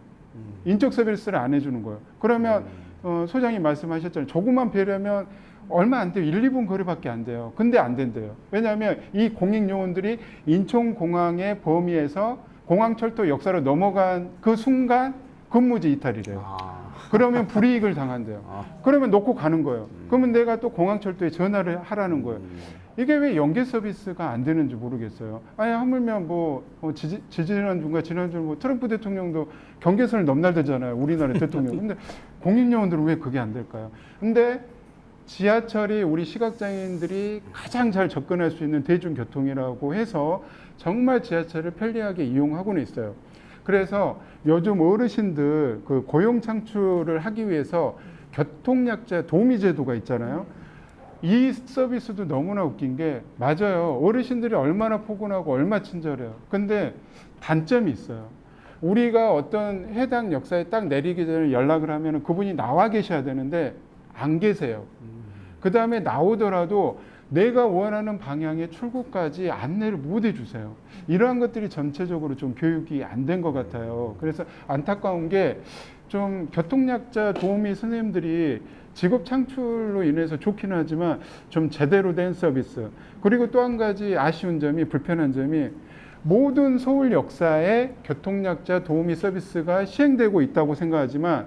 인적 서비스를 안 해주는 거예요. 그러면 소장이 말씀하셨잖아요. 조금만 배려면 얼마 안 돼요. 1, 2분 거리밖에 안 돼요. 근데 안 된대요. 왜냐하면 이 공익요원들이 인천공항의 범위에서 공항철도 역사로 넘어간 그 순간 근무지 이탈이래요. 그러면 불이익을 당한대요. 그러면 놓고 가는 거예요. 그러면 내가 또 공항철도에 전화를 하라는 거예요. 이게 왜 연계 서비스가 안 되는지 모르겠어요. 아니 하물며 뭐 지난주인가 지난주 뭐 트럼프 대통령도 경계선을 넘나들잖아요. 우리나라 대통령. 근데 공익요원들은 왜 그게 안 될까요? 근데 지하철이 우리 시각장애인들이 가장 잘 접근할 수 있는 대중교통이라고 해서 정말 지하철을 편리하게 이용하고는 있어요. 그래서 요즘 어르신들 그 고용 창출을 하기 위해서 교통약자 도우미 제도가 있잖아요. 이 서비스도 너무나 웃긴 게 맞아요. 어르신들이 얼마나 포근하고 얼마나 친절해요. 근데 단점이 있어요. 우리가 어떤 해당 역사에 딱 내리기 전에 연락을 하면 그분이 나와 계셔야 되는데 안 계세요. 그 다음에 나오더라도 내가 원하는 방향의 출구까지 안내를 못 해주세요. 이러한 것들이 전체적으로 좀 교육이 안 된 것 같아요. 그래서 안타까운 게 좀 교통약자 도우미 선생님들이 직업 창출로 인해서 좋기는 하지만 좀 제대로 된 서비스. 그리고 또 한 가지 아쉬운 점이 불편한 점이 모든 서울 역사에 교통약자 도우미 서비스가 시행되고 있다고 생각하지만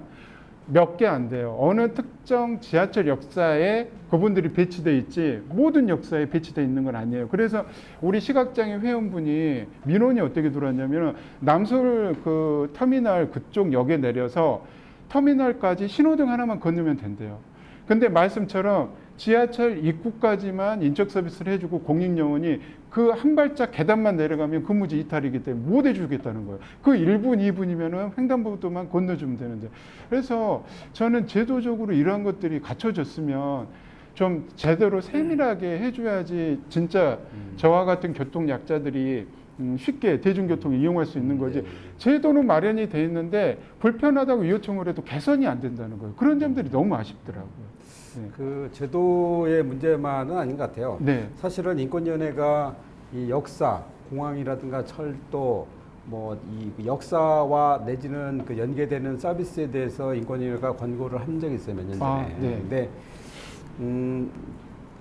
몇 개 안 돼요. 어느 특정 지하철 역사에 그분들이 배치되어 있지 모든 역사에 배치되어 있는 건 아니에요. 그래서 우리 시각장애 회원분이 민원이 어떻게 들어왔냐면 남서울 그 터미널 그쪽 역에 내려서 터미널까지 신호등 하나만 건너면 된대요. 근데 말씀처럼 지하철 입구까지만 인적 서비스를 해주고 공익요원이 그 한 발짝 계단만 내려가면 근무지 이탈이기 때문에 못 해주겠다는 거예요. 그 1분, 2분이면은 횡단보도만 건너주면 되는데. 그래서 저는 제도적으로 이러한 것들이 갖춰졌으면 좀 제대로 세밀하게 해줘야지 진짜 저와 같은 교통약자들이 쉽게 대중교통을 이용할 수 있는 거지. 제도는 마련이 돼 있는데 불편하다고 요청을 해도 개선이 안 된다는 거예요. 그런 점들이 너무 아쉽더라고요. 네. 그 제도의 문제만은 아닌 것 같아요. 네. 사실은 인권위원회가 이 역사, 공항이라든가 철도, 뭐 이 역사와 내지는 그 연계되는 서비스에 대해서 인권위원회가 권고를 한 적이 있어요, 몇 년 전에. 네. 근데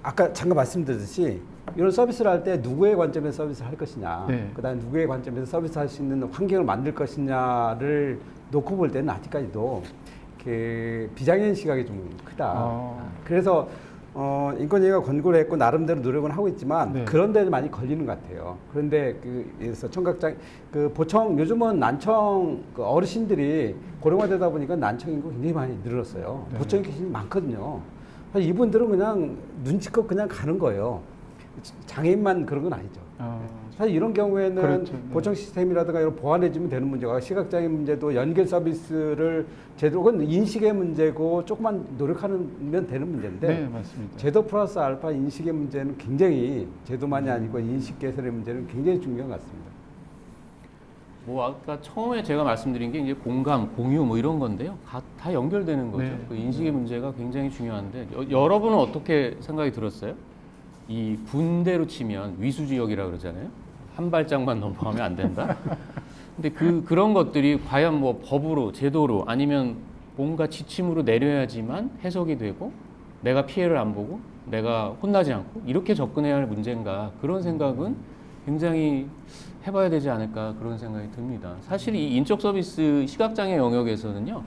아까 잠깐 말씀드렸듯이 이런 서비스를 할 때 누구의 관점에서 서비스를 할 것이냐, 네. 그다음에 누구의 관점에서 서비스할 수 있는 환경을 만들 것이냐를 놓고 볼 때는 아직까지도 그 비장애인 시각이 좀 크다. 그래서 인권위가 권고를 했고 나름대로 노력은 하고 있지만 네. 그런 데는 많이 걸리는 것 같아요. 그런데 그래서 청각장 그 보청 요즘은 난청 그 어르신들이 고령화되다 보니까 난청 인구 굉장히 많이 늘었어요. 네. 보청 계신이 많거든요. 이분들은 그냥 눈치껏 그냥 가는 거예요. 장애인만 그런 건 아니죠. 사실 이런 경우에는 그렇죠. 네. 보청 시스템이라든가 이런 보완해주면 되는 문제가 시각장애 문제도 연결 서비스를 제대로 그건 인식의 문제고 조금만 노력하면 되는 문제인데 네, 맞습니다. 제도 플러스 알파 인식의 문제는 굉장히 제도만이 아니고 인식 개선의 문제는 굉장히 중요한 것 같습니다. 뭐 아까 처음에 제가 말씀드린 게 이제 공감, 공유 뭐 이런 건데요. 다 연결되는 거죠. 네. 그 인식의 문제가 굉장히 중요한데 여러분은 어떻게 생각이 들었어요? 이 군대로 치면 위수지역이라고 그러잖아요. 한 발짝만 넘어가면 안 된다. 근데 그런 것들이 과연 뭐 법으로, 제도로 아니면 뭔가 지침으로 내려야지만 해석이 되고 내가 피해를 안 보고 내가 혼나지 않고 이렇게 접근해야 할 문제인가 그런 생각은 굉장히 해봐야 되지 않을까 그런 생각이 듭니다. 사실 이 인적 서비스 시각장애 영역에서는요.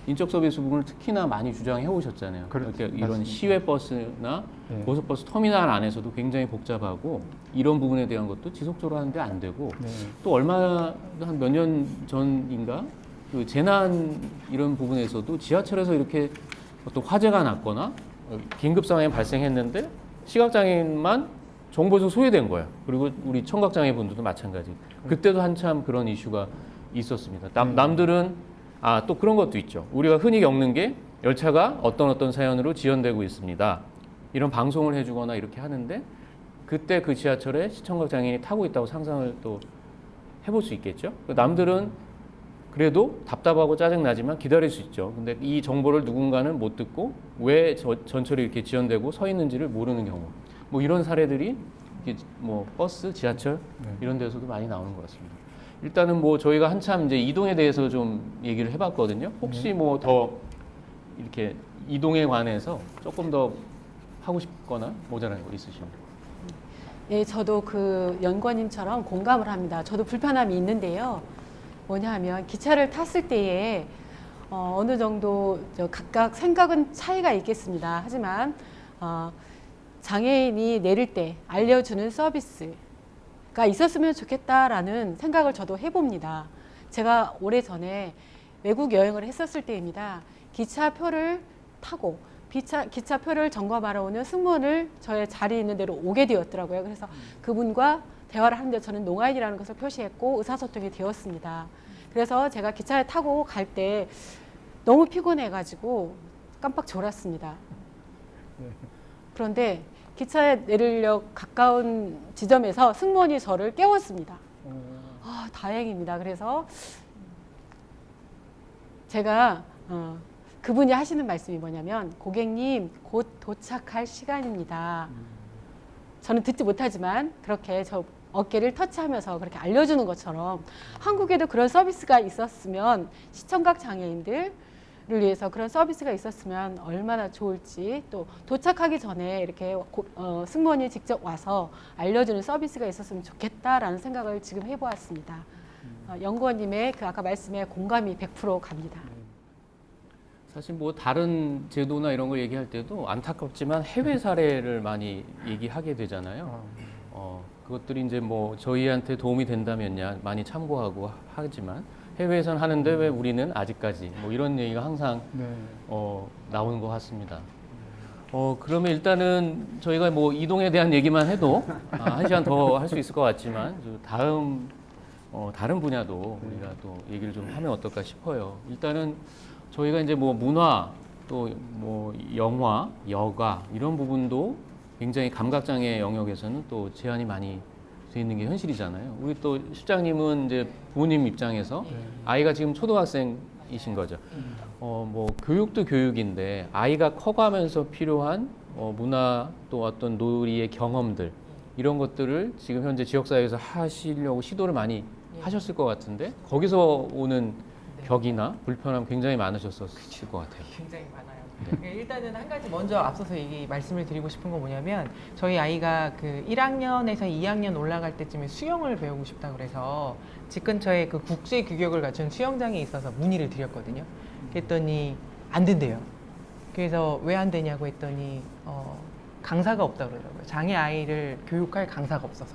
인적 서비스 부분을 특히나 많이 주장해 오셨잖아요. 그러니까 이런 맞습니다. 시외 버스나 네. 고속버스 터미널 안에서도 굉장히 복잡하고 이런 부분에 대한 것도 지속적으로 하는데 안 되고 네. 또 얼마 한 몇 년 전인가 그 재난 이런 부분에서도 지하철에서 이렇게 어떤 화재가 났거나 긴급 상황이 발생했는데 시각장애인만 정보에서 소외된 거예요. 그리고 우리 청각장애 분들도 마찬가지. 그때도 한참 그런 이슈가 있었습니다. 남들은 또 그런 것도 있죠. 우리가 흔히 겪는 게 열차가 어떤 사연으로 지연되고 있습니다. 이런 방송을 해주거나 이렇게 하는데 그때 그 지하철에 시청각 장애인이 타고 있다고 상상을 또 해볼 수 있겠죠. 남들은 그래도 답답하고 짜증나지만 기다릴 수 있죠. 근데 이 정보를 누군가는 못 듣고 왜 전철이 이렇게 지연되고 서 있는지를 모르는 경우. 뭐 이런 사례들이 뭐 버스, 지하철 이런 데서도 많이 나오는 것 같습니다. 일단은 뭐 저희가 한참 이제 이동에 대해서 좀 얘기를 해봤거든요. 혹시 뭐 더 이렇게 이동에 관해서 조금 더 하고 싶거나 모자란 거 있으십니까? 예, 저도 그 연구원님처럼 공감을 합니다. 저도 불편함이 있는데요. 뭐냐 하면 기차를 탔을 때에 어느 정도 각각 생각은 차이가 있겠습니다. 하지만 장애인이 내릴 때 알려주는 서비스가 있었으면 좋겠다라는 생각을 저도 해봅니다. 제가 오래전에 외국 여행을 했었을 때입니다. 기차표를 타고 기차표를 점검하러 오는 승무원을 저의 자리에 있는 대로 오게 되었더라고요. 그래서 그분과 대화를 하는데 저는 농아인이라는 것을 표시했고 의사소통이 되었습니다. 그래서 제가 기차에 타고 갈 때 너무 피곤해가지고 깜빡 졸았습니다. 그런데 기차에 내리려 가까운 지점에서 승무원이 저를 깨웠습니다. 다행입니다. 그래서 제가 그분이 하시는 말씀이 뭐냐면 고객님 곧 도착할 시간입니다. 저는 듣지 못하지만 그렇게 저 어깨를 터치하면서 그렇게 알려주는 것처럼 한국에도 그런 서비스가 있었으면 시청각 장애인들을 위해서 그런 서비스가 있었으면 얼마나 좋을지 또 도착하기 전에 이렇게 승무원이 직접 와서 알려주는 서비스가 있었으면 좋겠다라는 생각을 지금 해보았습니다. 연구원님의 그 아까 말씀에 공감이 100% 갑니다. 사실 뭐 다른 제도나 이런 걸 얘기할 때도 안타깝지만 해외 사례를 많이 얘기하게 되잖아요. 그것들이 이제 뭐 저희한테 도움이 된다면야 많이 참고하고 하지만 해외에선 하는데 왜 우리는 아직까지 뭐 이런 얘기가 항상 네. 나오는 것 같습니다. 그러면 일단은 저희가 뭐 이동에 대한 얘기만 해도 한 시간 더 할 수 있을 것 같지만 다음 다른 분야도 우리가 또 얘기를 좀 하면 어떨까 싶어요. 일단은 저희가 이제 뭐 문화 또 뭐 영화, 여가 이런 부분도 굉장히 감각장애 영역에서는 또 제한이 많이 돼 있는 게 현실이잖아요. 우리 또 실장님은 이제 부모님 입장에서 아이가 지금 초등학생이신 거죠. 뭐 교육도 교육인데 아이가 커가면서 필요한 문화 또 어떤 놀이의 경험들 이런 것들을 지금 현재 지역사회에서 하시려고 시도를 많이 하셨을 것 같은데 거기서 오는 벽이나 불편함 굉장히 많으셨을 것 같아요. 굉장히 많아요. 일단은 한 가지 먼저 앞서서 말씀을 드리고 싶은 건 뭐냐면 저희 아이가 그 1학년에서 2학년 올라갈 때쯤에 수영을 배우고 싶다 그래서 집 근처에 그 국제 규격을 갖춘 수영장에 있어서 문의를 드렸거든요. 그랬더니 안 된대요. 그래서 왜 안 되냐고 했더니 강사가 없다 그러더라고요. 장애 아이를 교육할 강사가 없어서.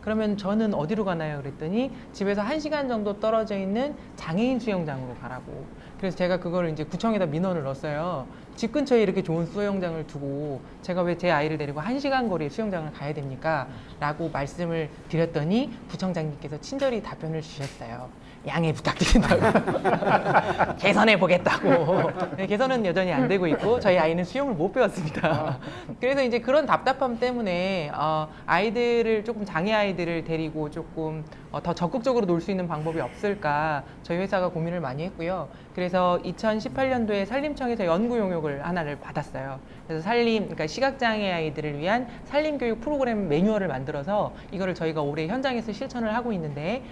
그러면 저는 어디로 가나요? 그랬더니 집에서 1시간 정도 떨어져 있는 장애인 수영장으로 가라고. 그래서 제가 그거를 이제 구청에다 민원을 넣었어요. 집 근처에 이렇게 좋은 수영장을 두고 제가 왜 제 아이를 데리고 1시간 거리에 수영장을 가야 됩니까? 라고 말씀을 드렸더니 구청장님께서 친절히 답변을 주셨어요. 양해 부탁드린다고. 개선해 보겠다고. 네, 개선은 여전히 안 되고 있고 저희 아이는 수영을 못 배웠습니다. 그래서 이제 그런 답답함 때문에 아이들을 조금 장애 아이들을 데리고 조금 더 적극적으로 놀 수 있는 방법이 없을까 저희 회사가 고민을 많이 했고요. 그래서 2018년도에 산림청에서 연구 용역을 하나를 받았어요. 그래서 그러니까 시각장애 아이들을 위한 산림교육 프로그램 매뉴얼을 만들어서 이거를 저희가 올해 현장에서 실천을 하고 있는데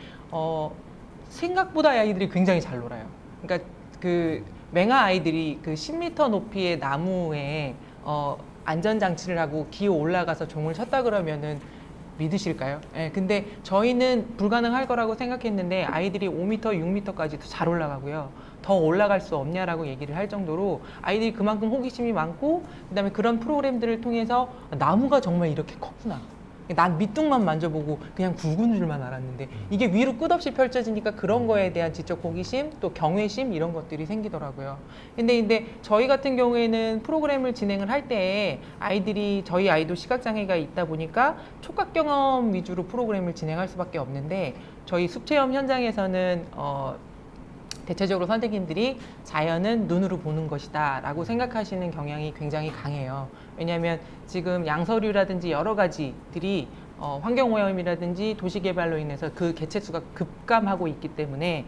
생각보다 아이들이 굉장히 잘 놀아요. 그러니까 그 맹아 아이들이 그 10m 높이의 나무에 안전장치를 하고 기어 올라가서 종을 쳤다 그러면은 믿으실까요? 네, 근데 저희는 불가능할 거라고 생각했는데 아이들이 5m, 6m까지도 잘 올라가고요. 더 올라갈 수 없냐라고 얘기를 할 정도로 아이들이 그만큼 호기심이 많고 그다음에 그런 프로그램들을 통해서 나무가 정말 이렇게 컸구나. 난 밑둥만 만져보고 그냥 굵은 줄만 알았는데 이게 위로 끝없이 펼쳐지니까 그런 거에 대한 지적 호기심 또 경외심 이런 것들이 생기더라고요. 근데 저희 같은 경우에는 프로그램을 진행을 할 때 저희 아이도 시각장애가 있다 보니까 촉각 경험 위주로 프로그램을 진행할 수밖에 없는데 저희 숲체험 현장에서는 대체적으로 선생님들이 자연은 눈으로 보는 것이다 라고 생각하시는 경향이 굉장히 강해요. 왜냐하면 지금 양서류라든지 여러 가지들이 환경오염이라든지 도시개발로 인해서 그 개체수가 급감하고 있기 때문에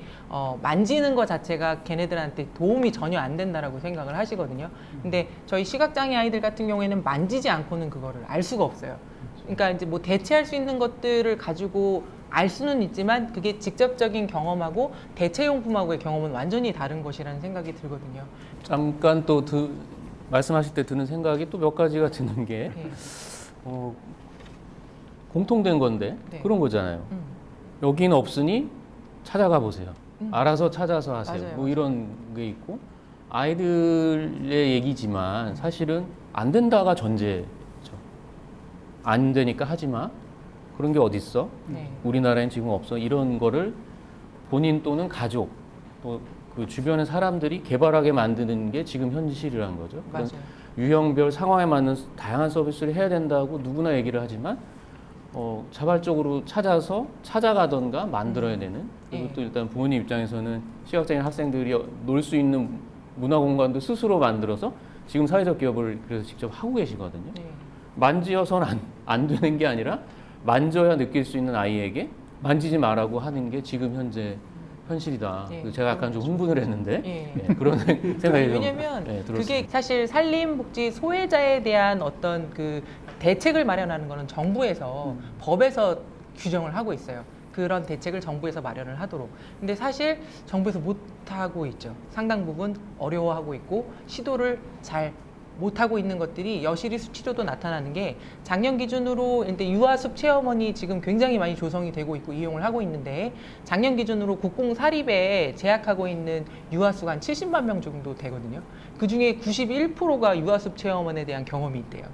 만지는 것 자체가 걔네들한테 도움이 전혀 안 된다라고 생각을 하시거든요. 근데 저희 시각장애 아이들 같은 경우에는 만지지 않고는 그거를 알 수가 없어요. 그러니까 이제 뭐 대체할 수 있는 것들을 가지고 알 수는 있지만 그게 직접적인 경험하고 대체용품하고의 경험은 완전히 다른 것이라는 생각이 들거든요. 잠깐 또 말씀하실 때 드는 생각이 또 몇 가지가 드는 게 네. 공통된 건데 네. 그런 거잖아요. 음. 여기는 없으니 찾아가 보세요. 음. 알아서 찾아서 하세요. 맞아요. 뭐 이런 게 있고 아이들의 얘기지만 사실은 안 된다가 전제죠. 안 되니까 하지 마. 그런 게 어딨어? 네. 우리나라엔 지금 없어. 이런 거를 본인 또는 가족 또 그 주변의 사람들이 개발하게 만드는 게 지금 현실이라는 거죠. 그런 맞아요. 유형별 상황에 맞는 다양한 서비스를 해야 된다고 누구나 얘기를 하지만 자발적으로 찾아가던가 만들어야 되는 그리고 예. 또 일단 부모님 입장에서는 시각장애인 학생들이 놀 수 있는 문화 공간도 스스로 만들어서 지금 사회적 기업을 그래서 직접 하고 계시거든요. 네. 만지어서는 안 되는 게 아니라 만져야 느낄 수 있는 아이에게 만지지 말라고 하는 게 지금 현재 현실이다. 예, 그래서 제가 약간 좀 흥분을 했는데 예. 예, 그런 생각이 좀 왜냐면 들었습니다. 그게 사실 산림복지 소외자에 대한 어떤 그 대책을 마련하는 거는 정부에서 법에서 규정을 하고 있어요. 그런 대책을 정부에서 마련을 하도록. 근데 사실 정부에서 못 하고 있죠. 상당 부분 어려워하고 있고 시도를 잘 못하고 있는 것들이 여실히 수치로도 나타나는 게 작년 기준으로 근데 유아숲 체험원이 지금 굉장히 많이 조성이 되고 있고 이용을 하고 있는데 작년 기준으로 국공사립에 재학하고 있는 유아수가 한 70만 명 정도 되거든요. 그중에 91%가 유아숲 체험원에 대한 경험이 있대요.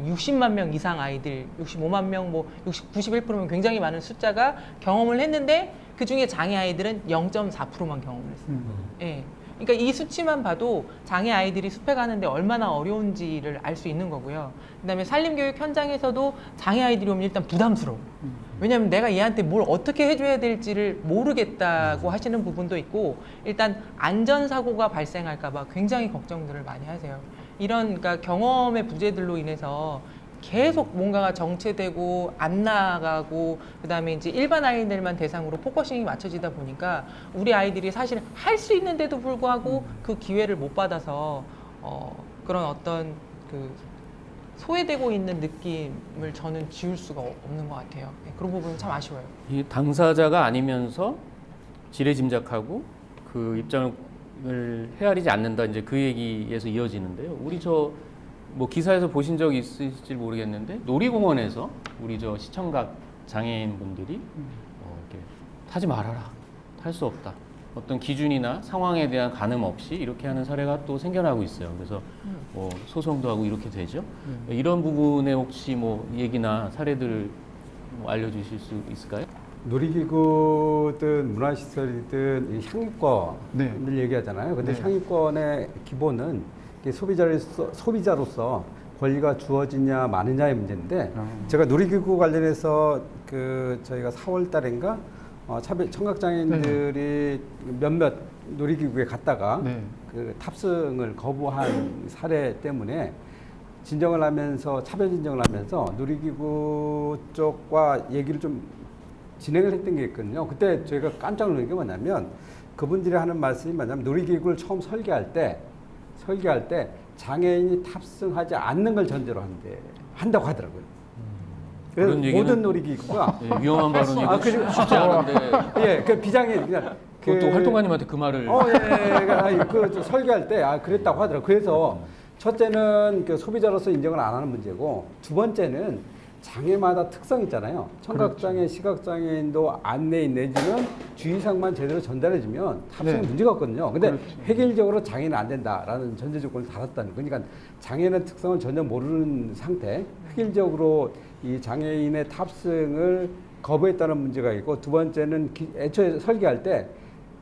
60만 명 이상 아이들, 65만 명, 91%면 굉장히 많은 숫자가 경험을 했는데 그중에 장애 아이들은 0.4%만 경험을 했어요. 예. 그러니까 이 수치만 봐도 장애 아이들이 숲에 가는데 얼마나 어려운지를 알 수 있는 거고요. 그다음에 산림교육 현장에서도 장애 아이들이 오면 일단 부담스러워. 왜냐하면 내가 얘한테 뭘 어떻게 해줘야 될지를 모르겠다고 하시는 부분도 있고 일단 안전사고가 발생할까봐 굉장히 걱정들을 많이 하세요. 이런 그러니까 경험의 부재들로 인해서 계속 뭔가가 정체되고 안 나아가고 그다음에 이제 일반 아이들만 대상으로 포커싱이 맞춰지다 보니까 우리 아이들이 사실 할 수 있는데도 불구하고 그 기회를 못 받아서 그런 어떤 그 소외되고 있는 느낌을 저는 지울 수가 없는 것 같아요. 네, 그런 부분은 참 아쉬워요. 이 당사자가 아니면서 지레짐작하고 그 입장을 헤아리지 않는다 이제 그 얘기에서 이어지는데요. 우리 뭐 기사에서 보신 적 있으실지 모르겠는데 놀이공원에서 우리 시청각 장애인 분들이 이렇게 타지 말아라, 탈 수 없다. 어떤 기준이나 상황에 대한 가늠 없이 이렇게 하는 사례가 또 생겨나고 있어요. 그래서 뭐 소송도 하고 이렇게 되죠. 이런 부분에 혹시 뭐 얘기나 사례들을 뭐 알려주실 수 있을까요? 놀이기구든 문화시설이든 이 향유권을 네. 얘기하잖아요. 근데 네. 향유권의 기본은 이게 소비자로서 권리가 주어지냐 마느냐의 문제인데 제가 놀이기구 관련해서 저희가 4월 달인가 청각장애인들이 몇몇 놀이기구에 갔다가 네. 그 탑승을 거부한 사례 때문에 진정을 하면서 차별 진정을 하면서 놀이기구 쪽과 얘기를 좀 진행을 했던 게 있거든요. 그때 저희가 깜짝 놀란 게 뭐냐면 그분들이 하는 말씀이 뭐냐면 놀이기구를 처음 설계할 때 장애인이 탑승하지 않는 걸 전제로 한다고 하더라고요. 그래서 그런 얘기는 모든 놀이기구가 네, 위험한 발언이고 그리고- 쉽지 않은데 예, 그 비장애인 그냥 그것도 활동가님한테 그 말을 그 설계할 때 그랬다고 하더라고요. 그래서 첫째는 그 소비자로서 인정을 안 하는 문제고 두 번째는 장애마다 특성 있잖아요. 청각장애, 시각장애인도 안내인 내지는 주의사항만 제대로 전달해주면 탑승에 네. 문제가 없거든요. 근데 그렇죠. 획일적으로 장애는 안 된다라는 전제 조건을 달았다는 거. 그러니까 장애는 특성을 전혀 모르는 상태, 획일적으로 이 장애인의 탑승을 거부했다는 문제가 있고 두 번째는 애초에 설계할 때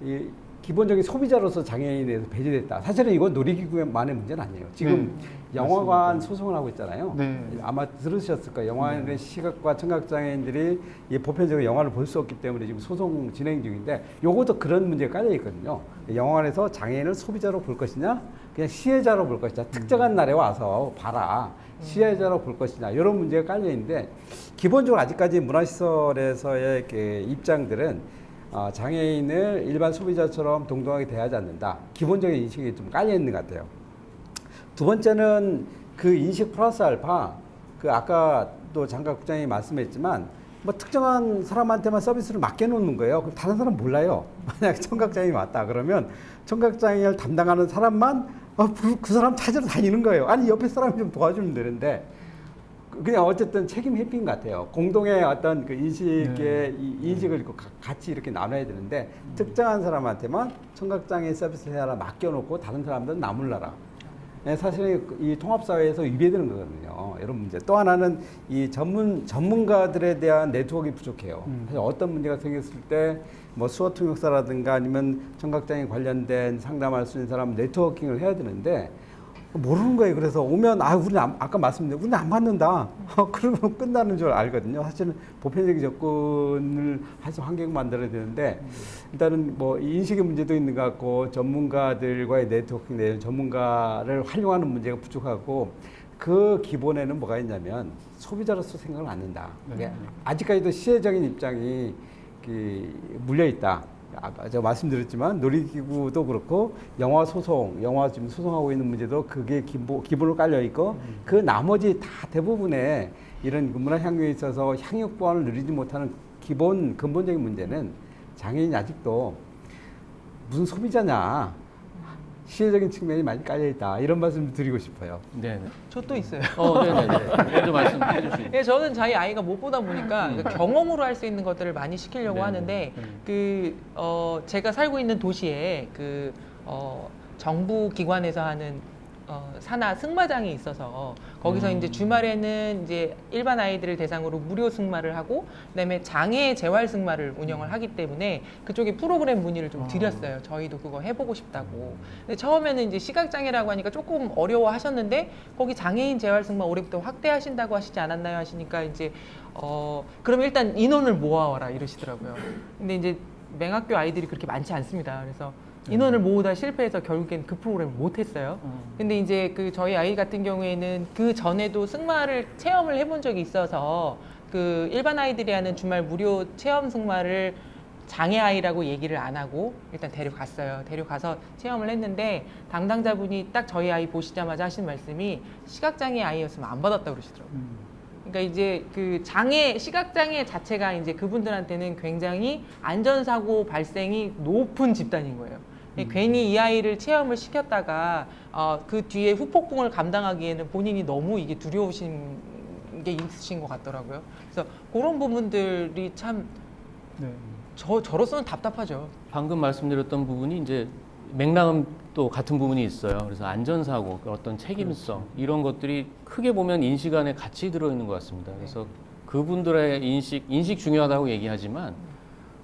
이 기본적인 소비자로서 장애인에 대해서 배제됐다. 사실은 이건 놀이기구만의 문제는 아니에요. 지금 영화관 소송을 하고 있잖아요. 네. 아마 들으셨을 거예요. 영화관의 시각과 청각장애인들이 이 보편적으로 영화를 볼 수 없기 때문에 지금 소송 진행 중인데 요것도 그런 문제가 깔려 있거든요. 영화관에서 장애인을 소비자로 볼 것이냐 그냥 시혜자로 볼 것이냐 특정한 날에 와서 봐라 시혜자로 볼 것이냐 이런 문제가 깔려 있는데 기본적으로 아직까지 문화시설에서의 입장들은 장애인을 일반 소비자처럼 동등하게 대하지 않는다. 기본적인 인식이 좀 깔려 있는 것 같아요. 두 번째는 그 인식 플러스 알파, 아까도 장각 국장이 말씀했지만 뭐 특정한 사람한테만 서비스를 맡겨놓는 거예요. 그럼 다른 사람 몰라요. 만약에 청각장애인이 왔다 그러면 청각장애를 담당하는 사람만 그 사람 찾으러 다니는 거예요. 아니 옆에 사람이 좀 도와주면 되는데 그냥 어쨌든 책임 회피인 것 같아요. 공동의 어떤 그 인식의 이 인식을 같이 이렇게 나눠야 되는데 특정한 사람한테만 청각장애 서비스 해라 맡겨놓고 다른 사람들은 나몰라라. 네, 사실 이 통합사회에서 위배되는 거거든요. 이런 문제. 또 하나는 이 전문가들에 대한 네트워크가 부족해요. 사실 어떤 문제가 생겼을 때 뭐 수어 통역사라든가 아니면 청각장애 관련된 상담할 수 있는 사람 네트워킹을 해야 되는데 모르는 거예요. 그래서 오면 우리는 아까 말씀드린 우리는 안 받는다. 그러면 끝나는 줄 알거든요. 사실은 보편적인 접근을 해서 환경 만들어야 되는데 일단은 뭐 인식의 문제도 있는 것 같고 전문가들과의 네트워킹 내에 전문가를 활용하는 문제가 부족하고 그 기본에는 뭐가 있냐면 소비자로서 생각을 안 한다. 아직까지도 시혜적인 입장이 물려 있다. 아까 제가 말씀드렸지만 놀이기구도 그렇고 영화 지금 소송하고 있는 문제도 그게 기본으로 깔려 있고 그 나머지 다 대부분의 이런 문화 향유에 있어서 향유 보완을 누리지 못하는 근본적인 문제는 장애인이 아직도 무슨 소비자냐 시혜적인 측면이 많이 깔려 있다 이런 말씀 드리고 싶어요. 네. 저 또 있어요. 네네. 먼저 말씀해 주시죠. 예, 저는 저희 아이가 못 보다 보니까 경험으로 할 수 있는 것들을 많이 시키려고 네. 하는데 제가 살고 있는 도시에 정부 기관에서 하는 산하 승마장이 있어서 거기서 이제 주말에는 이제 일반 아이들을 대상으로 무료 승마를 하고 그다음에 장애 재활 승마를 운영을 하기 때문에 그쪽에 프로그램 문의를 좀 드렸어요. 저희도 그거 해보고 싶다고. 근데 처음에는 이제 시각장애라고 하니까 조금 어려워하셨는데 거기 장애인 재활 승마 올해부터 확대하신다고 하시지 않았나요? 하시니까 이제 그럼 일단 인원을 모아와라 이러시더라고요. 근데 이제 맹학교 아이들이 그렇게 많지 않습니다. 그래서 인원을 모으다 실패해서 결국엔 그 프로그램을 못 했어요. 근데 이제 그 저희 아이 같은 경우에는 그 전에도 승마를 체험을 해본 적이 있어서 그 일반 아이들이 하는 주말 무료 체험 승마를 장애 아이라고 얘기를 안 하고 일단 데려갔어요. 데려가서 체험을 했는데 담당자분이 딱 저희 아이 보시자마자 하신 말씀이 시각장애 아이였으면 안 받았다고 그러시더라고요. 그러니까 이제 그 시각장애 자체가 이제 그분들한테는 굉장히 안전사고 발생이 높은 집단인 거예요. 괜히 이 아이를 체험을 시켰다가 그 뒤에 후폭풍을 감당하기에는 본인이 너무 이게 두려우신 게 있으신 것 같더라고요. 그래서 그런 부분들이 참 저로서는 답답하죠. 방금 말씀드렸던 부분이 이제 맥락은 또 같은 부분이 있어요. 그래서 안전사고, 어떤 책임성 이런 것들이 크게 보면 인식 안에 같이 들어있는 것 같습니다. 그래서 그분들의 인식 중요하다고 얘기하지만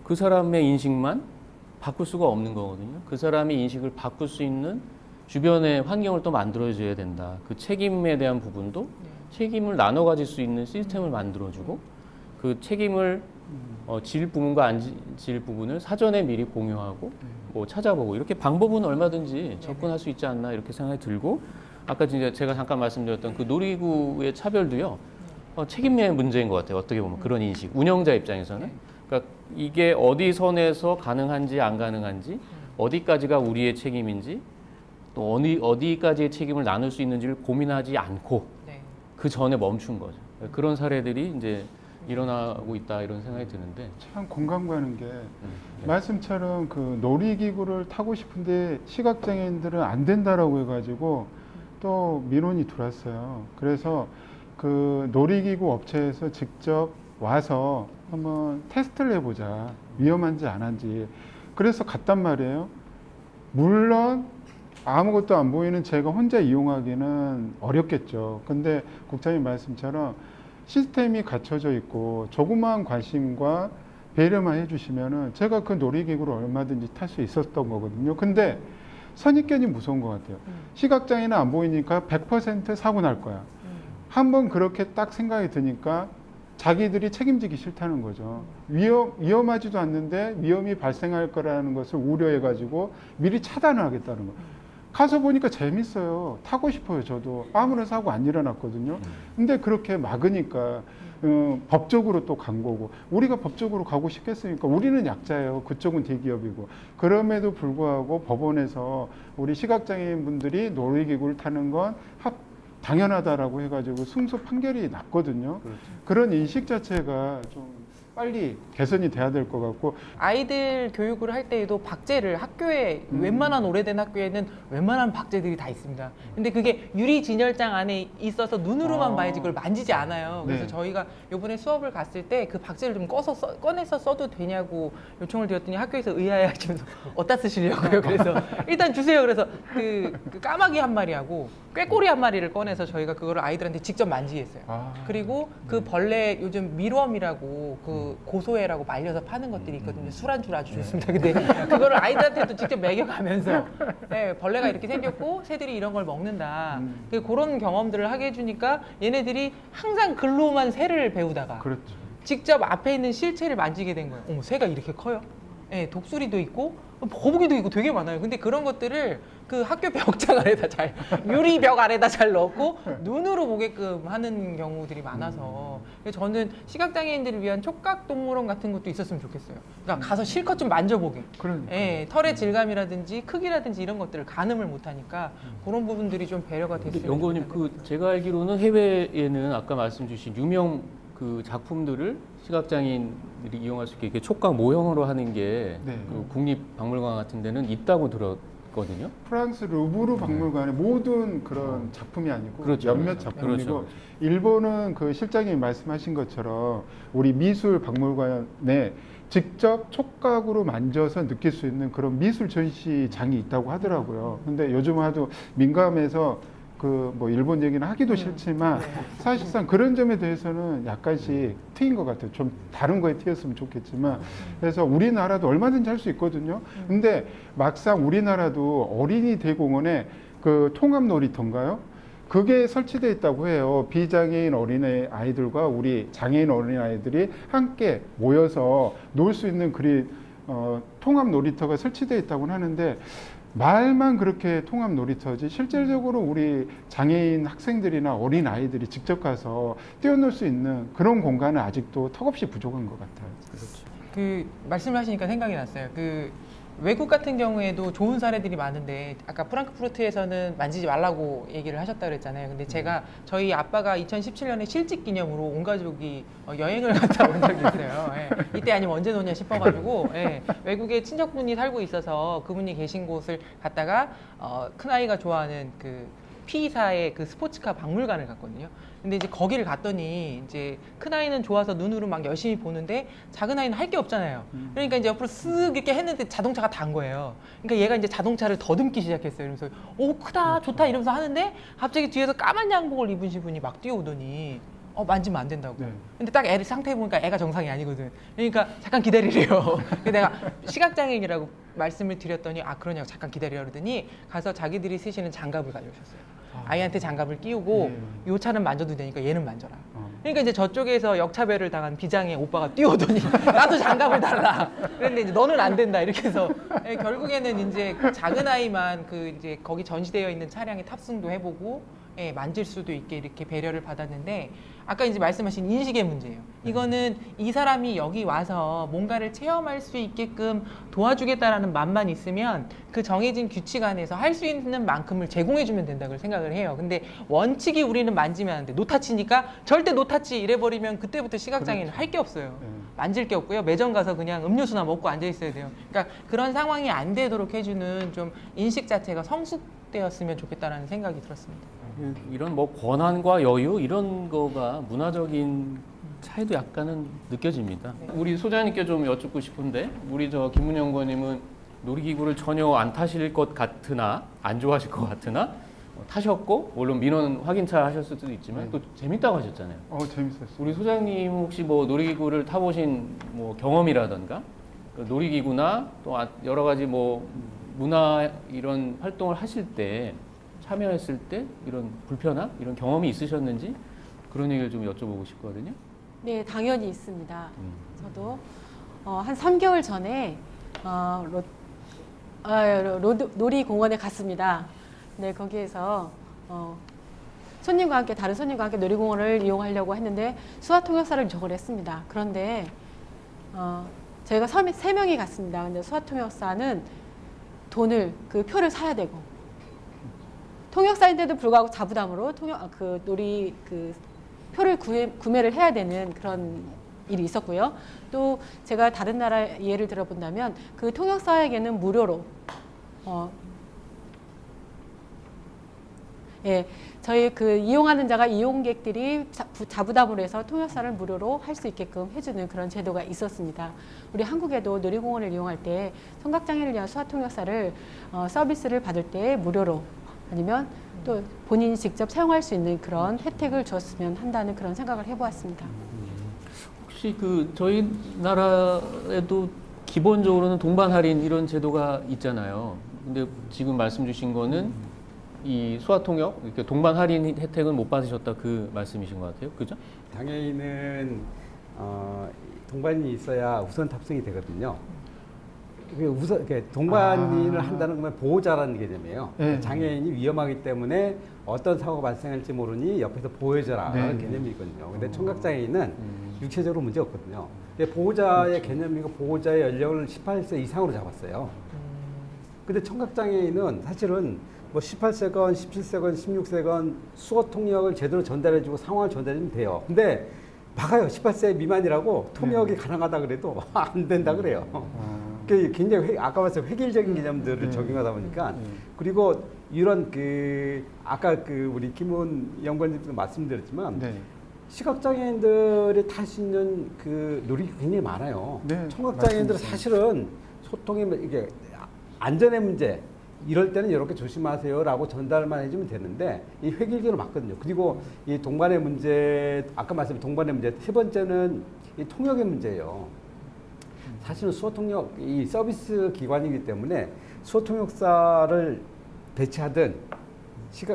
그 사람의 인식만 바꿀 수가 없는 거거든요. 그 사람의 인식을 바꿀 수 있는 주변의 환경을 또 만들어줘야 된다. 그 책임에 대한 부분도 책임을 나눠 가질 수 있는 시스템을 만들어주고 그 책임을 질 부분과 안 질 부분을 사전에 미리 공유하고 뭐 찾아보고 이렇게 방법은 얼마든지 접근할 수 있지 않나 이렇게 생각이 들고 아까 진짜 제가 잠깐 말씀드렸던 그 놀이구의 차별도요 책임의 문제인 것 같아요. 어떻게 보면 그런 인식 운영자 입장에서는 그러니까 이게 어디 선에서 가능한지 안 가능한지 어디까지가 우리의 책임인지 또 어디까지의 책임을 나눌 수 있는지를 고민하지 않고 그 전에 멈춘 거죠. 그런 사례들이 이제 일어나고 있다 이런 생각이 드는데 참 공감 가는 게 말씀처럼 그 놀이기구를 타고 싶은데 시각장애인들은 안 된다라고 해가지고 또 민원이 들어왔어요. 그래서 그 놀이기구 업체에서 직접 와서 한번 테스트를 해보자. 위험한지 안 한지. 그래서 갔단 말이에요. 물론 아무것도 안 보이는 제가 혼자 이용하기는 어렵겠죠. 근데 국장님 말씀처럼 시스템이 갖춰져 있고 조그마한 관심과 배려만 해주시면은 제가 그 놀이기구를 얼마든지 탈 수 있었던 거거든요. 근데 선입견이 무서운 것 같아요. 시각장애는 안 보이니까 100% 사고 날 거야. 한번 그렇게 딱 생각이 드니까 자기들이 책임지기 싫다는 거죠. 위험하지도 않는데 위험이 발생할 거라는 것을 우려해가지고 미리 차단을 하겠다는 거예요. 가서 보니까 재밌어요. 타고 싶어요. 저도 아무런 사고 안 일어났거든요. 근데 그렇게 막으니까 법적으로 또 간 거고 우리가 법적으로 가고 싶겠습니까? 우리는 약자예요. 그쪽은 대기업이고. 그럼에도 불구하고 법원에서 우리 시각장애인 분들이 놀이기구를 타는 건 당연하다라고 해가지고 승소 판결이 났거든요. 그렇죠. 그런 인식 자체가 좀 빨리 개선이 돼야 될 것 같고 아이들 교육을 할 때에도 박제를 학교에 웬만한 오래된 학교에는 웬만한 박제들이 다 있습니다. 근데 그게 유리 진열장 안에 있어서 눈으로만 아. 봐야지 그걸 만지지 않아요. 그래서 네. 저희가 이번에 수업을 갔을 때 그 박제를 좀 꺼내서 써도 되냐고 요청을 드렸더니 학교에서 의아해하시면서 어디다 쓰시려고요. 그래서 일단 주세요. 그래서 그 까마귀 한 마리하고 꾀꼬리 한 마리를 꺼내서 저희가 그거를 아이들한테 직접 만지게 했어요. 아. 그리고 그 벌레 요즘 밀웜이라고 그 고소해라고 말려서 파는 것들이 있거든요. 술안주로 아주 좋습니다. 근데 그거를 아이들한테도 직접 먹여가면서 네, 벌레가 이렇게 생겼고 새들이 이런 걸 먹는다. 그런 경험들을 하게 해주니까 얘네들이 항상 글로만 새를 배우다가 그렇죠. 직접 앞에 있는 실체를 만지게 된 거예요. 어머, 새가 이렇게 커요? 네, 독수리도 있고 거북이도 있고 되게 많아요. 근데 그런 것들을 그 학교 벽장 아래다 잘 유리 벽 아래다 잘 넣고 눈으로 보게끔 하는 경우들이 많아서 그래서 저는 시각장애인들을 위한 촉각동물원 같은 것도 있었으면 좋겠어요. 그러니까 가서 실컷 좀 만져보게. 그러니까. 예, 털의 질감이라든지 크기라든지 이런 것들을 가늠을 못하니까 그런 부분들이 좀 배려가 근데 됐으면 연구원님 좋겠다는 그 제가 알기로는 해외에는 아까 말씀 주신 유명 그 작품들을 시각장애인들이 이용할 수 있게 이렇게 촉각 모형으로 하는 게 네. 그 국립박물관 같은 데는 있다고 들었거든요. 프랑스 루브르 박물관의 모든 그런 작품이 아니고 그렇죠. 몇몇 그렇죠. 작품이고 그렇죠. 일본은 그 실장님 말씀하신 것처럼 우리 미술 박물관에 직접 촉각으로 만져서 느낄 수 있는 그런 미술 전시장이 있다고 하더라고요. 근데 요즘 하도 민감해서 그 뭐 일본 얘기는 하기도 싫지만 사실상 그런 점에 대해서는 약간씩 트인 것 같아요. 좀 다른 거에 트였으면 좋겠지만 그래서 우리나라도 얼마든지 할 수 있거든요. 근데 막상 우리나라도 어린이 대공원에 그 통합 놀이터인가요? 그게 설치되어 있다고 해요. 비장애인 어린애 아이들과 우리 장애인 어린애 아이들이 함께 모여서 놀 수 있는 통합 놀이터가 설치되어 있다고 하는데 말만 그렇게 통합 놀이터지 실질적으로 우리 장애인 학생들이나 어린 아이들이 직접 가서 뛰어놀 수 있는 그런 공간은 아직도 턱없이 부족한 것 같아요. 그 말씀을 하시니까 생각이 났어요. 그 외국 같은 경우에도 좋은 사례들이 많은데 아까 프랑크푸르트에서는 만지지 말라고 얘기를 하셨다 그랬잖아요. 근데 제가 저희 아빠가 2017년에 실직 기념으로 온 가족이 여행을 갔다 온 적이 있어요. 예. 이때 아니면 언제 노냐 싶어가지고 예. 외국에 친척분이 살고 있어서 그분이 계신 곳을 갔다가 큰 아이가 좋아하는 그 P사의 그 스포츠카 박물관을 갔거든요. 근데 이제 거기를 갔더니 이제 큰 아이는 좋아서 눈으로 막 열심히 보는데 작은 아이는 할 게 없잖아요. 그러니까 이제 옆으로 쓱 이렇게 했는데 자동차가 단 거예요. 그러니까 얘가 이제 자동차를 더듬기 시작했어요. 그래서 오 크다 좋다 이러면서 하는데 갑자기 뒤에서 까만 양복을 입으신 분이 막 뛰어오더니 만지면 안 된다고. 네. 근데 딱 애를 상태 보니까 애가 정상이 아니거든. 그러니까 잠깐 기다리래요. 근데 내가 시각장애인이라고 말씀을 드렸더니 그러냐고 잠깐 기다려 그러더니 가서 자기들이 쓰시는 장갑을 가져오셨어요. 아이한테 장갑을 끼우고 요 차는 만져도 되니까 얘는 만져라. 그러니까 이제 저쪽에서 역차별을 당한 비장애 오빠가 뛰어오더니 나도 장갑을 달라. 그런데 이제 너는 안 된다 이렇게 해서 결국에는 이제 작은 아이만 그 이제 거기 전시되어 있는 차량에 탑승도 해보고 만질 수도 있게 이렇게 배려를 받았는데 아까 이제 말씀하신 인식의 문제예요. 이거는 이 사람이 여기 와서 뭔가를 체험할 수 있게끔 도와주겠다라는 맘만 있으면 그 정해진 규칙 안에서 할 수 있는 만큼을 제공해주면 된다고 생각을 해요. 근데 원칙이 우리는 만지면 안 돼. 노타치니까 절대 노타치 이래버리면 그때부터 시각장애인은 할 게 없어요. 만질 게 없고요. 매점 가서 그냥 음료수나 먹고 앉아 있어야 돼요. 그러니까 그런 상황이 안 되도록 해주는 좀 인식 자체가 성숙되었으면 좋겠다라는 생각이 들었습니다. 이런 뭐 권한과 여유 이런 거가 문화적인 차이도 약간은 느껴집니다. 우리 소장님께 좀 여쭙고 싶은데 우리 저 김문영 연구원님은 놀이기구를 전혀 안 타실 것 같으나 안 좋아하실 것 같으나 타셨고 물론 민원 확인차 하셨을 수도 있지만 또 재밌다고 하셨잖아요. 재밌었어요. 우리 소장님 혹시 뭐 놀이기구를 타보신 뭐 경험이라던가 그 놀이기구나 또 여러 가지 뭐 문화 이런 활동을 하실 때 참여했을 때 이런 불편함 이런 경험이 있으셨는지 그런 얘기를 좀 여쭤보고 싶거든요. 네, 당연히 있습니다. 저도 한 3개월 전에 놀이공원에 갔습니다. 네, 거기에서 손님과 함께 다른 손님과 함께 놀이공원을 이용하려고 했는데 수화통역사를 요청을 했습니다. 그런데 저희가 3명이 갔습니다. 근데 수화통역사는 그 표를 사야 되고 통역사인데도 불구하고 자부담으로 표를 구매를 해야 되는 그런 일이 있었고요. 또 제가 다른 나라 예를 들어본다면 그 통역사에게는 무료로 예, 저희 그 이용하는 자가 이용객들이 자부담으로 해서 통역사를 무료로 할 수 있게끔 해주는 그런 제도가 있었습니다. 우리 한국에도 놀이공원을 이용할 때 청각장애를 위한 수화통역사를 서비스를 받을 때 무료로 아니면 또 본인이 직접 사용할 수 있는 그런 혜택을 줬으면 한다는 그런 생각을 해보았습니다. 혹시 그 저희 나라에도 기본적으로는 동반 할인 이런 제도가 있잖아요. 근데 지금 말씀 주신 거는 이 수화통역 이렇게 동반 할인 혜택은 못 받으셨다 그 말씀이신 것 같아요. 그죠? 장애인은 동반이 있어야 우선 탑승이 되거든요. 동반인을 한다는 거면 보호자라는 개념이에요. 네. 장애인이 위험하기 때문에 어떤 사고가 발생할지 모르니 옆에서 보호해줘라라는 네. 개념이거든요. 근데 청각장애인은 육체적으로 문제 없거든요. 근데 보호자의 개념이고 보호자의 연령을 18세 이상으로 잡았어요. 근데 청각장애인은 사실은 뭐 18세건, 17세건, 16세건 수어 통역을 제대로 전달해주고 상황을 전달해주면 돼요. 근데 막아요. 18세 미만이라고 통역이 가능하다 그래도 안 된다 그래요. 그게 굉장히 아까 말씀 획일적인 개념들을 적용하다 보니까 그리고 이런 아까 우리 김훈 연구원님도 말씀드렸지만 네. 시각장애인들이 탈 수 있는 놀이기구 굉장히 많아요. 네, 청각장애인들은 맞습니다. 사실은 소통이 이게 안전의 문제 이럴 때는 이렇게 조심하세요라고 전달만 해주면 되는데 이 획일적으로 맞거든요. 그리고 이 동반의 문제 아까 말씀드린 동반의 문제 세 번째는 이 통역의 문제예요. 사실은 수어통역 이 서비스 기관이기 때문에 수어통역사를 배치하든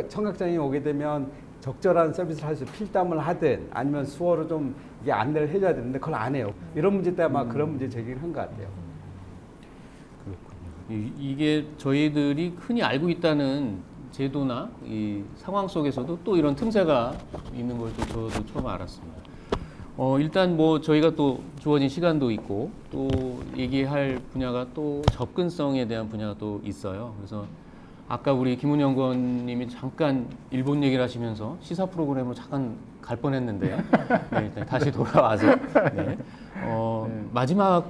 청각장애인이 오게 되면 적절한 서비스를 할 수 필담을 하든 아니면 수어로 좀 이게 안내를 해줘야 되는데 그걸 안 해요. 이런 문제 때문에 아마 그런 문제 제기를 한 것 같아요. 이게 저희들이 흔히 알고 있다는 제도나 이 상황 속에서도 또 이런 틈새가 있는 걸 또 저도 처음 알았습니다. 일단 뭐 저희가 또 주어진 시간도 있고 또 얘기할 분야가 또 접근성에 대한 분야가 또 있어요. 그래서 아까 우리 김훈 연구원님이 잠깐 일본 얘기를 하시면서 시사 프로그램으로 잠깐 갈 뻔했는데요. 네, 일단 다시 돌아와서 네. 마지막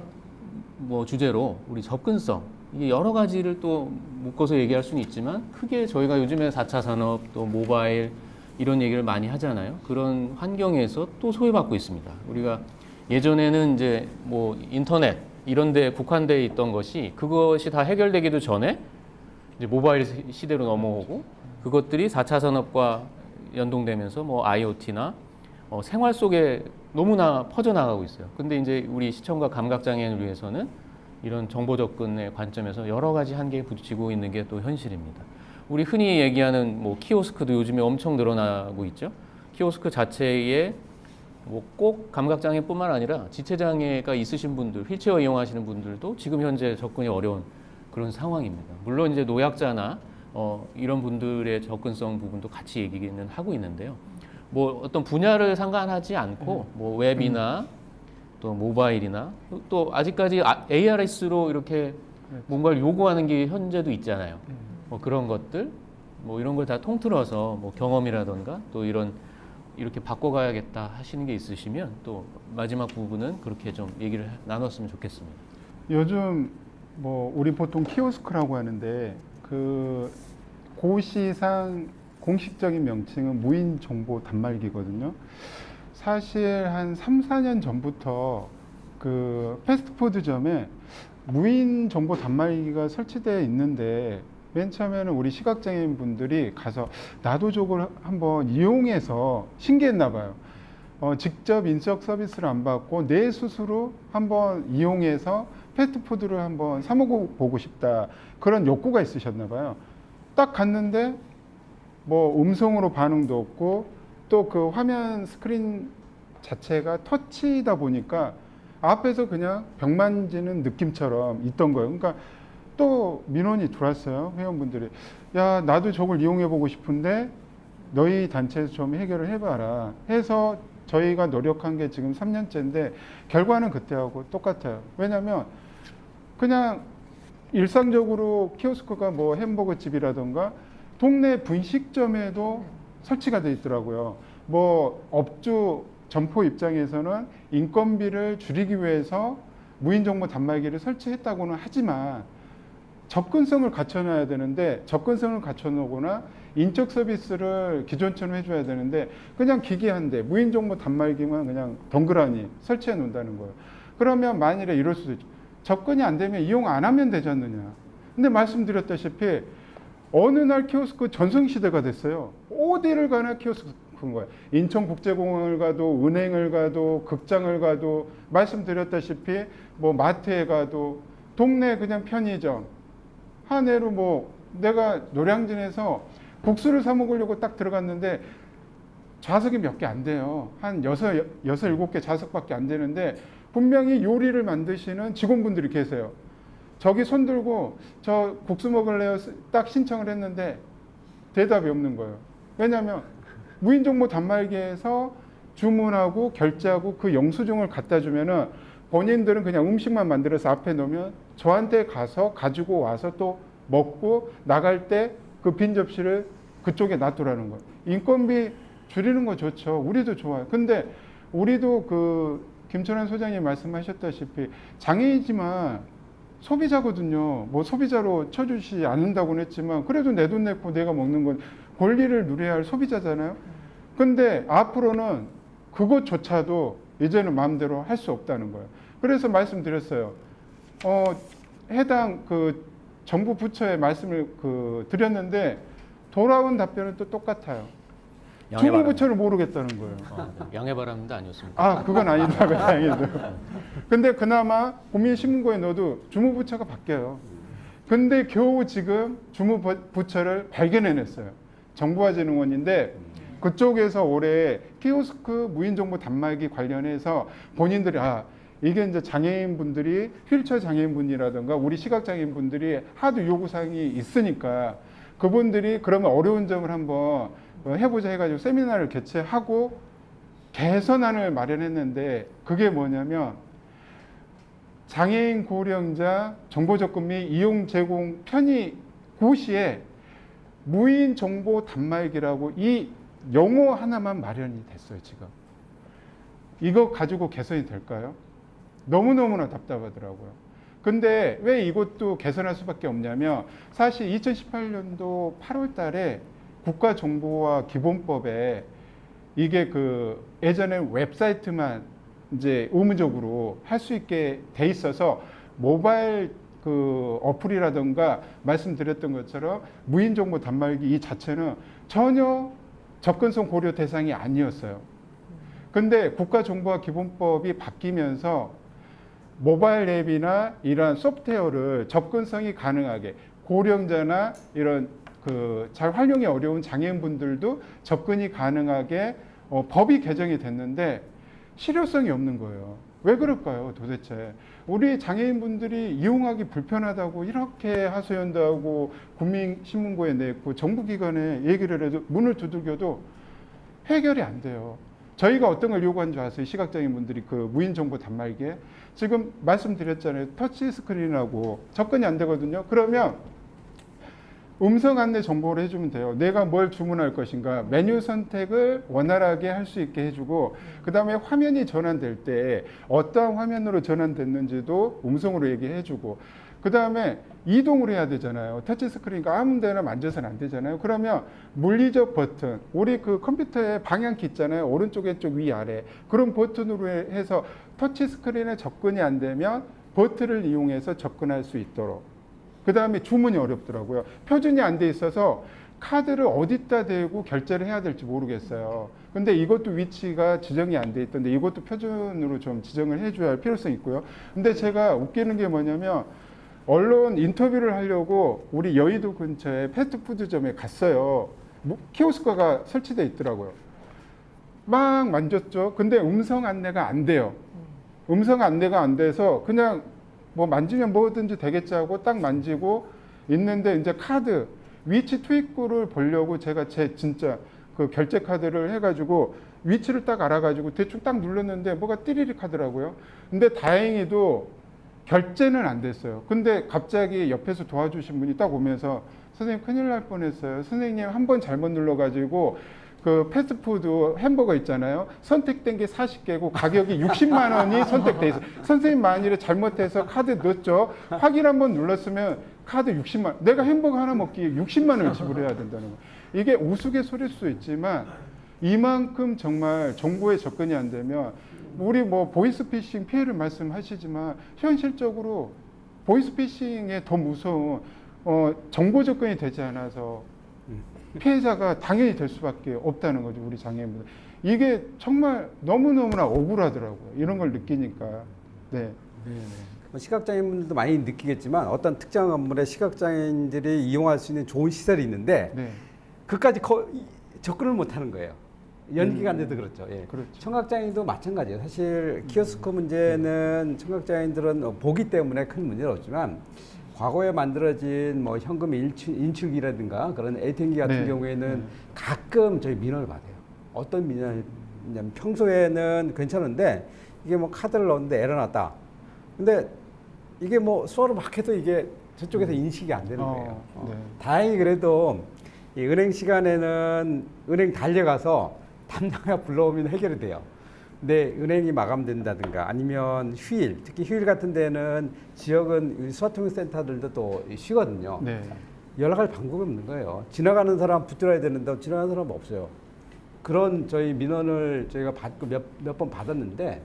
뭐 주제로 우리 접근성 이게 여러 가지를 또 묶어서 얘기할 수는 있지만 크게 저희가 요즘에 4차 산업 또 모바일 이런 얘기를 많이 하잖아요. 그런 환경에서 또 소외받고 있습니다. 우리가 예전에는 이제 뭐 인터넷 이런 데 국한되어 있던 것이 그것이 다 해결되기도 전에 이제 모바일 시대로 넘어오고 그것들이 4차 산업과 연동되면서 뭐 IoT나 생활 속에 너무나 퍼져나가고 있어요. 근데 이제 우리 시청각 감각장애인을 위해서는 이런 정보 접근의 관점에서 여러 가지 한계에 부딪히고 있는 게 또 현실입니다. 우리 흔히 얘기하는 뭐 키오스크도 요즘에 엄청 늘어나고 있죠. 키오스크 자체에 뭐 꼭 감각장애뿐만 아니라 지체장애가 있으신 분들, 휠체어 이용하시는 분들도 지금 현재 접근이 어려운 그런 상황입니다. 물론 이제 노약자나 이런 분들의 접근성 부분도 같이 얘기는 하고 있는데요. 뭐 어떤 분야를 상관하지 않고 뭐 웹이나 또 모바일이나 또 아직까지 ARS로 이렇게 뭔가를 요구하는 게 현재도 있잖아요. 뭐 그런 것들, 뭐 이런 걸 다 통틀어서 뭐 경험이라던가 또 이렇게 바꿔가야겠다 하시는 게 있으시면 또 마지막 부분은 그렇게 좀 얘기를 나눴으면 좋겠습니다. 요즘 뭐 우리 보통 키오스크라고 하는데 그 고시상 공식적인 명칭은 무인 정보 단말기거든요. 사실 한 3, 4년 전부터 그 패스트푸드점에 무인 정보 단말기가 설치되어 있는데 맨 처음에는 우리 시각장애인 분들이 가서 나도 저걸 한번 이용해서 신기했나 봐요. 직접 인적 서비스를 안 받고 내 스스로 한번 이용해서 패스트푸드를 한번 사 먹어보고 싶다. 그런 욕구가 있으셨나 봐요. 딱 갔는데 뭐 음성으로 반응도 없고 또 그 화면 스크린 자체가 터치다 보니까 앞에서 그냥 벽 만지는 느낌처럼 있던 거예요. 그러니까 또 민원이 들어왔어요. 회원분들이. 야, 나도 저걸 이용해보고 싶은데 너희 단체에서 좀 해결을 해봐라 해서 저희가 노력한 게 지금 3년째인데 결과는 그때하고 똑같아요. 왜냐하면 그냥 일상적으로 키오스크가 뭐 햄버거 집이라던가 동네 분식점에도 설치가 돼 있더라고요. 뭐 업주 점포 입장에서는 인건비를 줄이기 위해서 무인정보 단말기를 설치했다고는 하지만 접근성을 갖춰놔야 되는데 접근성을 갖춰놓거나 인적 서비스를 기존처럼 해줘야 되는데 그냥 기기 한 대, 무인정보 단말기만 그냥 덩그러니 설치해 놓는다는 거예요. 그러면 만일에 이럴 수도 있죠. 접근이 안 되면 이용 안 하면 되지 않느냐. 근데 말씀드렸다시피 어느 날 키오스크 전성시대가 됐어요. 어디를 가나 키오스크인 거예요. 인천국제공항을 가도 은행을 가도 극장을 가도 말씀드렸다시피 뭐 마트에 가도 동네 그냥 편의점 한 해로 뭐 내가 노량진에서 국수를 사 먹으려고 딱 들어갔는데 좌석이 몇 개 안 돼요. 한 일곱 개 좌석밖에 안 되는데 분명히 요리를 만드시는 직원분들이 계세요. 저기 손 들고 저 국수 먹을래요? 딱 신청을 했는데 대답이 없는 거예요. 왜냐하면 무인정보 단말기에서 주문하고 결제하고 그 영수증을 갖다 주면은 본인들은 그냥 음식만 만들어서 앞에 놓으면 저한테 가서 가지고 와서 또 먹고 나갈 때 그 빈 접시를 그쪽에 놔두라는 거예요. 인건비 줄이는 거 좋죠. 우리도 좋아요. 근데 우리도 그 김천환 소장님 말씀하셨다시피 장애이지만 소비자거든요. 뭐 소비자로 쳐주시지 않는다고는 했지만 그래도 내 돈 내고 내가 먹는 건 권리를 누려야 할 소비자잖아요. 근데 앞으로는 그것조차도 이제는 마음대로 할 수 없다는 거예요. 그래서 말씀드렸어요. 해당 그 정부 부처에 말씀을 드렸는데 돌아온 답변은 또 똑같아요. 주무부처를 모르겠다는 거예요. 양해바랍니다 아니었습니까? 아, 그건 아니다. 다행이죠. 근데 그나마 국민신문고에 넣어도 주무부처가 바뀌어요. 근데 겨우 지금 주무부처를 발견해냈어요. 정보화진흥원인데 그쪽에서 올해 키오스크 무인정보 단말기 관련해서 본인들이 이게 이제 장애인분들이 휠체어 장애인분이라든가 우리 시각장애인분들이 하도 요구사항이 있으니까 그분들이 그러면 어려운 점을 한번 해보자 해가지고 세미나를 개최하고 개선안을 마련했는데 그게 뭐냐면 장애인 고령자 정보 접근 및 이용 제공 편의 고시에 무인 정보 단말기라고 이 용어 하나만 마련이 됐어요, 지금. 이거 가지고 개선이 될까요? 너무너무나 답답하더라고요. 근데 왜 이것도 개선할 수밖에 없냐면 사실 2018년도 8월 달에 국가정보화 기본법에 이게 예전에 웹사이트만 이제 의무적으로 할 수 있게 돼 있어서 모바일 어플이라든가 말씀드렸던 것처럼 무인정보 단말기 이 자체는 전혀 접근성 고려 대상이 아니었어요. 근데 국가정보화 기본법이 바뀌면서 모바일 앱이나 이러한 소프트웨어를 접근성이 가능하게 고령자나 이런 잘 활용이 어려운 장애인분들도 접근이 가능하게 법이 개정이 됐는데 실효성이 없는 거예요. 왜 그럴까요, 도대체? 우리 장애인분들이 이용하기 불편하다고 이렇게 하소연도 하고 국민신문고에 냈고 정부기관에 얘기를 해도 문을 두들겨도 해결이 안 돼요. 저희가 어떤 걸 요구한 줄 아세요? 시각장애인분들이 무인정보 단말기에 지금 말씀드렸잖아요. 터치 스크린하고 접근이 안 되거든요. 그러면 음성 안내 정보를 해주면 돼요. 내가 뭘 주문할 것인가 메뉴 선택을 원활하게 할 수 있게 해주고 그 다음에 화면이 전환될 때 어떠한 화면으로 전환됐는지도 음성으로 얘기해주고 그 다음에 이동을 해야 되잖아요. 터치스크린이니까 아무 데나 만져서는 안 되잖아요. 그러면 물리적 버튼, 우리 컴퓨터에 방향키 있잖아요. 오른쪽, 왼쪽, 위, 아래. 그런 버튼으로 해서 터치스크린에 접근이 안 되면 버튼을 이용해서 접근할 수 있도록. 그 다음에 주문이 어렵더라고요. 표준이 안 돼 있어서 카드를 어디다 대고 결제를 해야 될지 모르겠어요. 근데 이것도 위치가 지정이 안 돼 있던데 이것도 표준으로 좀 지정을 해줘야 할 필요성이 있고요. 근데 제가 웃기는 게 뭐냐면 언론 인터뷰를 하려고 우리 여의도 근처에 패스트푸드점에 갔어요. 키오스크가 설치되어 있더라고요. 막 만졌죠. 근데 음성 안내가 안 돼요. 음성 안내가 안 돼서 그냥 뭐 만지면 뭐든지 되겠지 하고 딱 만지고 있는데 이제 카드 위치 투입구를 보려고 제가 진짜 결제 카드를 해가지고 위치를 딱 알아가지고 대충 딱 눌렀는데 뭐가 띠리릭 하더라고요. 근데 다행히도 결제는 안 됐어요. 근데 갑자기 옆에서 도와주신 분이 딱 오면서 선생님 큰일 날 뻔했어요. 선생님 한 번 잘못 눌러가지고 그 패스트푸드 햄버거 있잖아요. 선택된 게 40개고 가격이 60만 원이 선택돼 있어. 선생님 만일에 잘못해서 카드 넣었죠. 확인 한번 눌렀으면 카드 60만 원. 내가 햄버거 하나 먹기에 60만 원을 지불해야 된다는 거. 이게 우스갯소리일 수 있지만 이만큼 정말 정보에 접근이 안 되면 우리 뭐 보이스피싱 피해를 말씀하시지만 현실적으로 보이스피싱에 더 무서운 정보 접근이 되지 않아서 피해자가 당연히 될 수밖에 없다는 거죠. 우리 장애인분들. 이게 정말 너무너무나 억울하더라고요. 이런 걸 느끼니까. 네. 시각장애인분들도 많이 느끼겠지만 어떤 특정 건물에 시각장애인들이 이용할 수 있는 좋은 시설이 있는데 네. 그까지 접근을 못하는 거예요. 연기가 안 돼도 그렇죠. 예. 그렇죠. 청각장애인도 마찬가지예요. 사실 키오스크 문제는 청각장애인들은 보기 때문에 큰 문제는 없지만 과거에 만들어진 뭐 현금 인출기라든가 그런 ATM기 같은 네. 경우에는 가끔 저희 민원을 받아요. 어떤 민원이냐면 평소에는 괜찮은데 이게 뭐 카드를 넣었는데 에러 났다. 근데 이게 뭐 수화를 막 해도 이게 저쪽에서 인식이 안 되는 거예요. 네. 다행히 그래도 이 은행 시간에는 은행 달려가서 담당자 불러오면 해결이 돼요. 근데 은행이 마감된다든가 아니면 휴일, 특히 휴일 같은 데는 지역은 수화통역센터들도 또 쉬거든요. 네. 연락할 방법이 없는 거예요. 지나가는 사람 붙들어야 되는데 지나가는 사람 없어요. 그런 저희 민원을 저희가 받고 몇 번 받았는데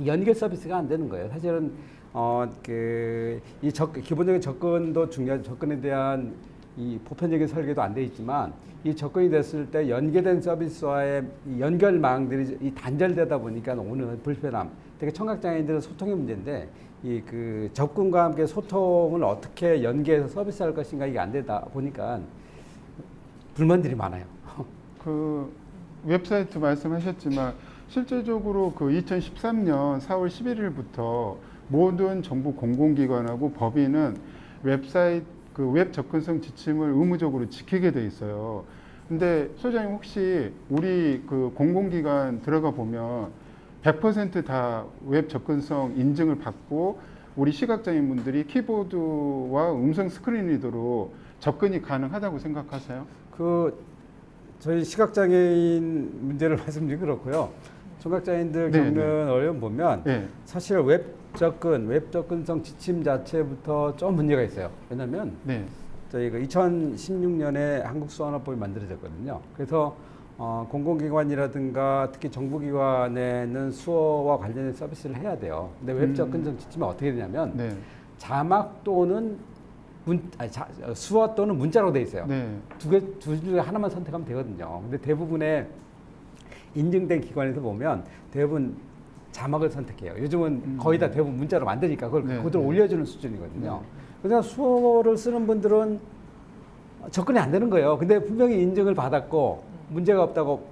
연계 서비스가 안 되는 거예요. 사실은 기본적인 접근도 중요하죠. 접근에 대한 이 보편적인 설계도 안 돼 있지만 이 접근이 됐을 때 연계된 서비스와의 이 연결망들이 이 단절되다 보니까 오는 불편함. 되게 청각장애인들은 소통의 문제인데 이 그 접근과 함께 소통을 어떻게 연계해서 서비스할 것인가 이게 안 되다 보니까 불만들이 많아요. 그 웹사이트 말씀하셨지만 실제적으로 그 2013년 4월 11일부터 모든 정부 공공기관하고 법인은 웹사이트 그 웹 접근성 지침을 의무적으로 지키게 돼 있어요. 근데 소장님 혹시 우리 그 공공기관 들어가 보면 100% 다 웹 접근성 인증을 받고 우리 시각장애인 분들이 키보드와 음성 스크린 리더로 접근이 가능하다고 생각하세요? 저희 시각장애인 문제를 말씀드리기 그렇고요. 청각장애인들 네, 겪는 어려움 보면 네. 사실 웹 접근성 지침 자체부터 좀 문제가 있어요. 왜냐하면 네. 저희가 2016년에 한국수화업법이 만들어졌거든요. 그래서 공공기관이라든가 특히 정부기관에는 수어와 관련된 서비스를 해야 돼요. 근데 웹 접근성 지침은 어떻게 되냐면 네. 자막 또는 수어 또는 문자로 돼 있어요. 네. 두 중에 하나만 선택하면 되거든요. 근데 대부분의 인증된 기관에서 보면 대부분 자막을 선택해요. 요즘은 거의 다 대부분 문자로 만드니까 그걸 네, 그대로 네. 올려주는 수준이거든요. 그래서 수어를 쓰는 분들은 접근이 안 되는 거예요. 근데 분명히 인증을 받았고 문제가 없다고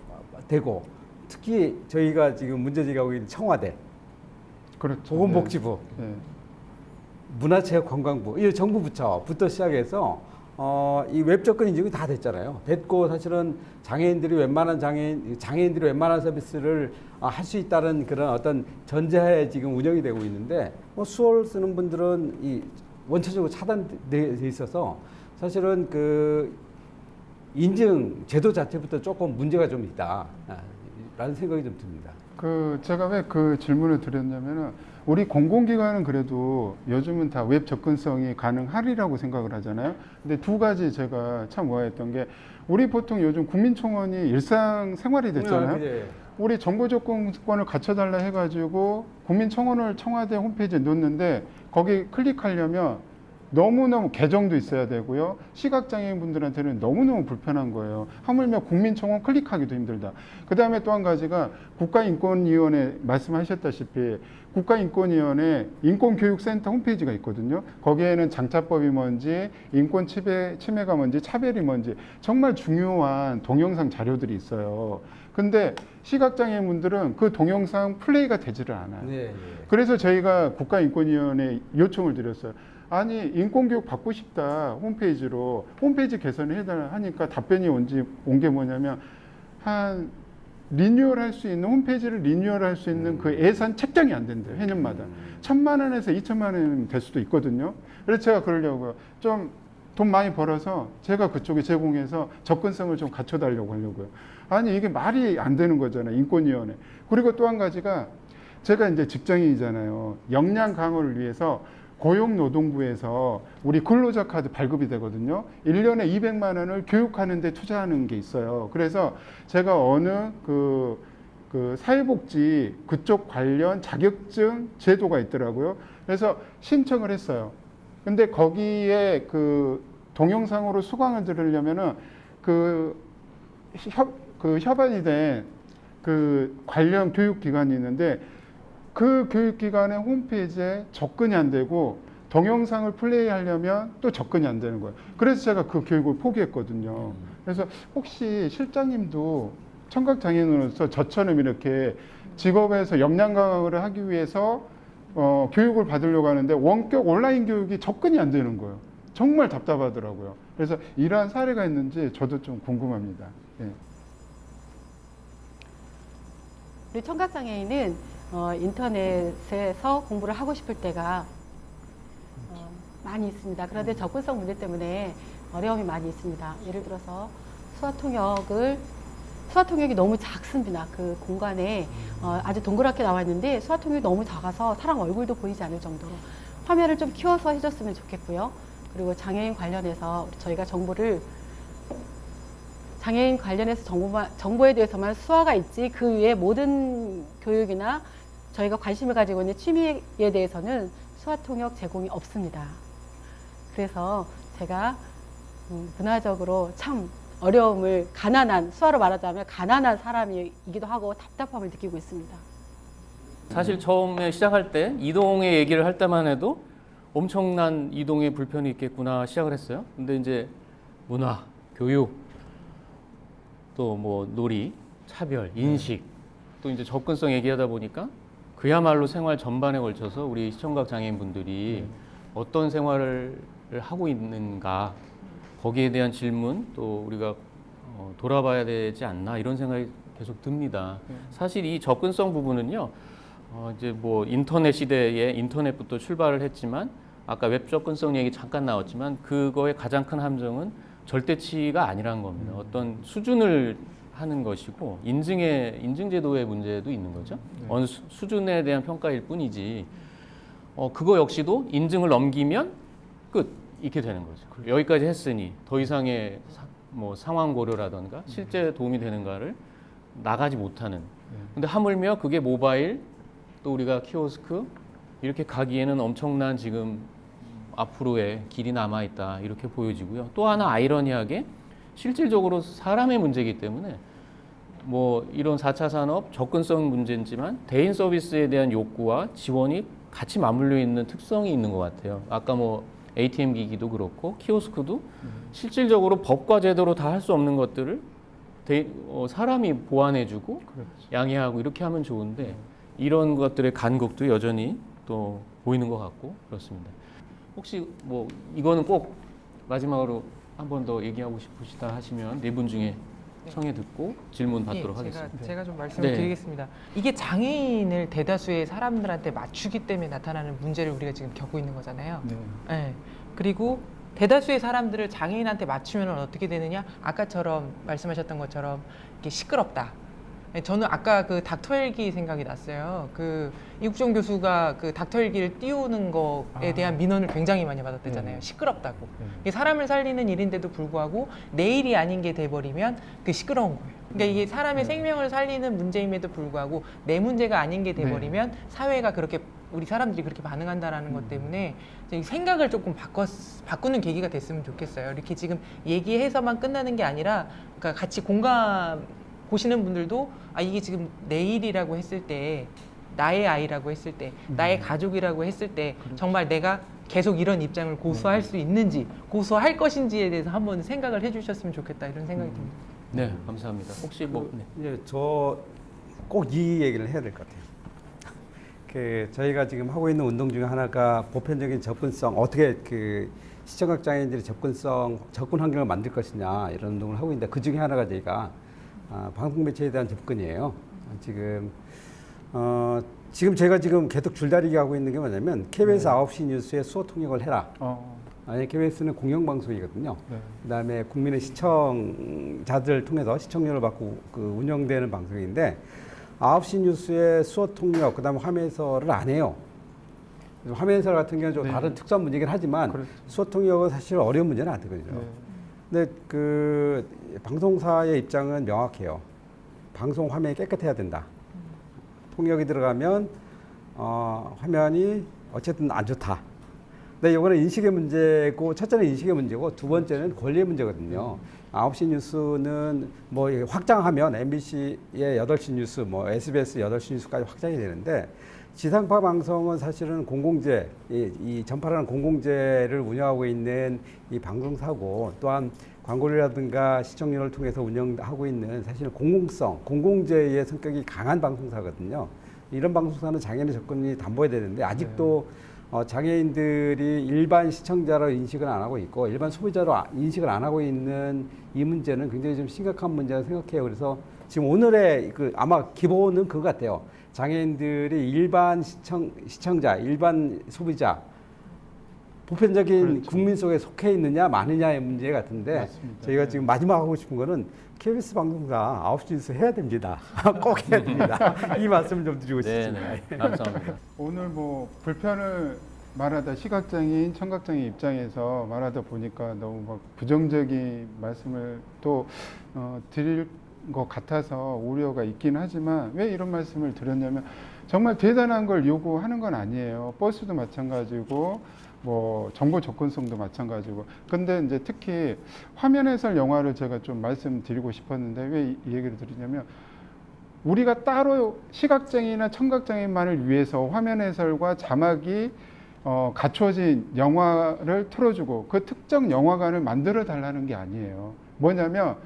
되고 특히 저희가 지금 문제제기하고 있는 청와대, 그렇죠. 보건복지부, 네. 문화체육관광부, 이 정부 부처부터 시작해서 이 웹 접근 인증이 다 됐잖아요. 됐고 사실은 장애인들이 웬만한 서비스를 할 수 있다는 그런 어떤 전제하에 지금 운영이 되고 있는데 수어를 쓰는 분들은 이 원천적으로 차단돼 있어서 사실은 그 인증 제도 자체부터 조금 문제가 좀 있다라는 생각이 좀 듭니다. 제가 왜 그 질문을 드렸냐면은 우리 공공기관은 그래도 요즘은 다 웹 접근성이 가능하리라고 생각을 하잖아요. 근데 두 가지 제가 참 의아했던 게 우리 보통 요즘 국민청원이 일상생활이 됐잖아요. 우리 정보접근권을 갖춰달라 해가지고 국민청원을 청와대 홈페이지에 놓는데 거기 클릭하려면 너무너무 계정도 있어야 되고요. 시각장애인 분들한테는 너무너무 불편한 거예요. 하물며 국민청원 클릭하기도 힘들다. 그 다음에 또 한 가지가 국가인권위원회 말씀하셨다시피 국가인권위원회 인권교육센터 홈페이지가 있거든요. 거기에는 장차법이 뭔지, 인권 침해가 뭔지, 차별이 뭔지 정말 중요한 동영상 자료들이 있어요. 근데 시각장애인 분들은 그 동영상 플레이가 되지를 않아요. 네. 그래서 저희가 국가인권위원회에 요청을 드렸어요. 아니 인권교육 받고 싶다 홈페이지로 홈페이지 개선을 해달라 하니까 답변이 온 게 뭐냐면 한 리뉴얼할 수 있는 홈페이지를 리뉴얼할 수 있는 그 예산 책정이 안 된대요. 해년마다 1,000만 원에서 2,000만 원 될 수도 있거든요. 그래서 제가 그러려고요. 좀 돈 많이 벌어서 제가 그쪽에 제공해서 접근성을 좀 갖춰달라고 하려고요. 아니 이게 말이 안 되는 거잖아요. 인권위원회. 그리고 또 한 가지가 제가 이제 직장인이잖아요. 역량 강화를 위해서 고용노동부에서 우리 근로자 카드 발급이 되거든요. 1년에 200만 원을 교육하는 데 투자하는 게 있어요. 그래서 제가 어느 그 사회복지 그쪽 관련 자격증 제도가 있더라고요. 그래서 신청을 했어요. 근데 거기에 그 동영상으로 수강을 들으려면은 협안이 된 그 관련 교육기관이 있는데 그 교육기관의 홈페이지에 접근이 안 되고 동영상을 플레이하려면 또 접근이 안 되는 거예요. 그래서 제가 그 교육을 포기했거든요. 그래서 혹시 실장님도 청각장애인으로서 저처럼 이렇게 직업에서 역량 강화를 하기 위해서 교육을 받으려고 하는데 원격 온라인 교육이 접근이 안 되는 거예요. 정말 답답하더라고요. 그래서 이러한 사례가 있는지 저도 좀 궁금합니다. 예. 우리 청각장애인은 인터넷에서 공부를 하고 싶을 때가 많이 있습니다. 그런데 접근성 문제 때문에 어려움이 많이 있습니다. 예를 들어서 수화통역이 너무 작습니다. 그 공간에 아주 동그랗게 나와 있는데 수화통역이 너무 작아서 사람 얼굴도 보이지 않을 정도로 화면을 좀 키워서 해줬으면 좋겠고요. 그리고 장애인 관련해서 저희가 장애인 관련해서 정보에 대해서만 수화가 있지 그 외에 모든 교육이나 저희가 관심을 가지고 있는 취미에 대해서는 수화통역 제공이 없습니다. 그래서 제가 문화적으로 참 어려움을 수화로 말하자면 가난한 사람이기도 하고 답답함을 느끼고 있습니다. 사실 처음에 시작할 때 이동의 얘기를 할 때만 해도 엄청난 이동의 불편이 있겠구나 시작을 했어요. 근데 이제 문화, 교육, 또 뭐 놀이, 차별, 인식, 또 이제 접근성 얘기하다 보니까 그야말로 생활 전반에 걸쳐서 우리 시청각 장애인분들이 어떤 생활을 하고 있는가 거기에 대한 질문 또 우리가 돌아봐야 되지 않나 이런 생각이 계속 듭니다. 사실 이 접근성 부분은요, 이제 뭐 인터넷 시대에 인터넷부터 출발을 했지만 아까 웹 접근성 얘기 잠깐 나왔지만 그거의 가장 큰 함정은 절대치가 아니라는 겁니다. 어떤 수준을 하는 것이고 인증제도의 문제도 있는 거죠. 어느 수준에 대한 평가일 뿐이지 그거 역시도 인증을 넘기면 끝 이렇게 되는 거죠. 여기까지 했으니 더 이상의 뭐 상황 고려라던가 실제 도움이 되는가를 나가지 못하는. 근데 하물며 그게 모바일 또 우리가 키오스크 이렇게 가기에는 엄청난 지금 앞으로의 길이 남아 있다 이렇게 보여지고요. 또 하나 아이러니하게 실질적으로 사람의 문제이기 때문에 뭐 이런 4차 산업 접근성 문제지만 대인 서비스에 대한 욕구와 지원이 같이 맞물려 있는 특성이 있는 것 같아요. 아까 뭐 ATM 기기도 그렇고 키오스크도 실질적으로 법과 제도로 다 할 수 없는 것들을 사람이 보완해주고 그렇죠. 양해하고 이렇게 하면 좋은데 이런 것들의 간극도 여전히 또 보이는 것 같고 그렇습니다. 혹시 뭐 이거는 꼭 마지막으로 한 번 더 얘기하고 싶으시다 하시면 네 분 중에 청해 듣고 질문 받도록 하겠습니다. 제가 좀 말씀을 네. 드리겠습니다. 이게 장애인을 대다수의 사람들한테 맞추기 때문에 나타나는 문제를 우리가 지금 겪고 있는 거잖아요. 네. 네. 그리고 대다수의 사람들을 장애인한테 맞추면 어떻게 되느냐? 아까처럼 말씀하셨던 것처럼 이게 시끄럽다. 저는 아까 그 닥터헬기 생각이 났어요. 그 이국종 교수가 그 닥터헬기를 띄우는 거에 대한 민원을 굉장히 많이 받았대잖아요. 시끄럽다고. 이게 사람을 살리는 일인데도 불구하고 내 일이 아닌 게 돼버리면 그게 시끄러운 거예요. 그러니까 이게 사람의 생명을 살리는 문제임에도 불구하고 내 문제가 아닌 게 돼버리면 사회가 그렇게 우리 사람들이 그렇게 반응한다라는 것 때문에 생각을 조금 바꾸는 계기가 됐으면 좋겠어요. 이렇게 지금 얘기해서만 끝나는 게 아니라 그러니까 같이 보시는 분들도 이게 지금 내 일이라고 했을 때 나의 아이라고 했을 때 나의 가족이라고 했을 때 정말 내가 계속 이런 입장을 고수할 수 있는지 고수할 것인지에 대해서 한번 생각을 해주셨으면 좋겠다 이런 생각이 듭니다. 네, 감사합니다. 혹시 뭐 이제 저 꼭 이 얘기를 해야 될 것 같아요. 저희가 지금 하고 있는 운동 중에 하나가 보편적인 접근성, 어떻게 시청각 장애인들의 접근 환경을 만들 것이냐 이런 운동을 하고 있는데 그 중에 하나가 저희가 방송 매체에 대한 접근이에요. 지금 제가 계속 줄다리기 하고 있는 게 뭐냐면 KBS 9시 뉴스에 수어 통역을 해라. KBS는 공영방송이거든요. 네. 그다음에 국민의 시청자들을 통해서 시청료를 받고 그 운영되는 방송인데 9시 뉴스의 수어 통역, 그다음에 화면 해설을 안 해요. 화면 해설 같은 경우는 좀 네. 다른 특수한 문제긴 하지만 그렇죠. 수어 통역은 사실 어려운 문제는 아니거든요. 네. 근데 그 방송사의 입장은 명확해요. 방송 화면이 깨끗해야 된다. 통역이 들어가면 화면이 어쨌든 안 좋다. 근데 이거는 인식의 문제고, 첫째는 인식의 문제고, 두 번째는 권리의 문제거든요. 9시 뉴스는 뭐 확장하면 MBC의 8시 뉴스, 뭐 SBS 8시 뉴스까지 확장이 되는데, 지상파 방송은 사실은 공공재, 이 전파라는 공공재를 운영하고 있는 이 방송사고, 또한 광고료라든가 시청률을 통해서 운영하고 있는 사실은 공공성, 공공재의 성격이 강한 방송사거든요. 이런 방송사는 장애인의 접근이 담보해야 되는데 아직도 장애인들이 일반 시청자로 인식을 안 하고 있고 일반 소비자로 인식을 안 하고 있는 이 문제는 굉장히 좀 심각한 문제라고 생각해요. 그래서 지금 오늘의 그 아마 기본은 그거 같아요. 장애인들이 일반 시청자, 일반 소비자, 보편적인 그렇죠. 국민 속에 속해 있느냐 마느냐의 문제 같은데 맞습니다. 저희가 네. 지금 마지막 하고 싶은 거는 KBS 방송사 9시 뉴스 해야 됩니다. 꼭 해야 됩니다. 이 말씀 좀 드리고 싶습니다. 네, 감사합니다. 오늘 뭐 불편을 말하다 시각장애인, 청각장애 입장에서 말하다 보니까 너무 막 부정적인 말씀을 또 드릴 것 같아서 우려가 있긴 하지만 왜 이런 말씀을 드렸냐면 정말 대단한 걸 요구하는 건 아니에요. 버스도 마찬가지고 뭐 정보 접근성도 마찬가지고. 근데 이제 특히 화면 해설 영화를 제가 좀 말씀드리고 싶었는데 왜 이 얘기를 드리냐면 우리가 따로 시각장애인이나 청각장애인만을 위해서 화면 해설과 자막이 갖춰진 영화를 틀어주고 그 특정 영화관을 만들어 달라는 게 아니에요. 뭐냐면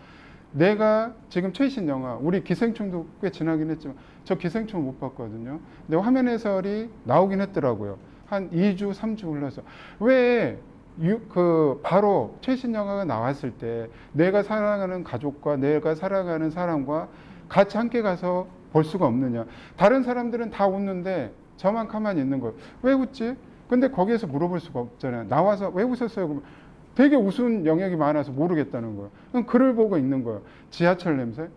내가 지금 최신 영화, 우리 기생충도 꽤 지나긴 했지만 저 기생충을 못 봤거든요. 근데 화면 해설이 나오긴 했더라고요. 한 2주, 3주 흘러서. 왜 바로 최신 영화가 나왔을 때 내가 사랑하는 가족과 내가 사랑하는 사람과 같이 함께 가서 볼 수가 없느냐. 다른 사람들은 다 웃는데 저만 가만히 있는 거예요. 왜 웃지? 근데 거기에서 물어볼 수가 없잖아요. 나와서 왜 웃었어요? 그러면 되게 웃은 영역이 많아서 모르겠다는 거예요. 그럼 글을 보고 있는 거예요. 지하철 냄새?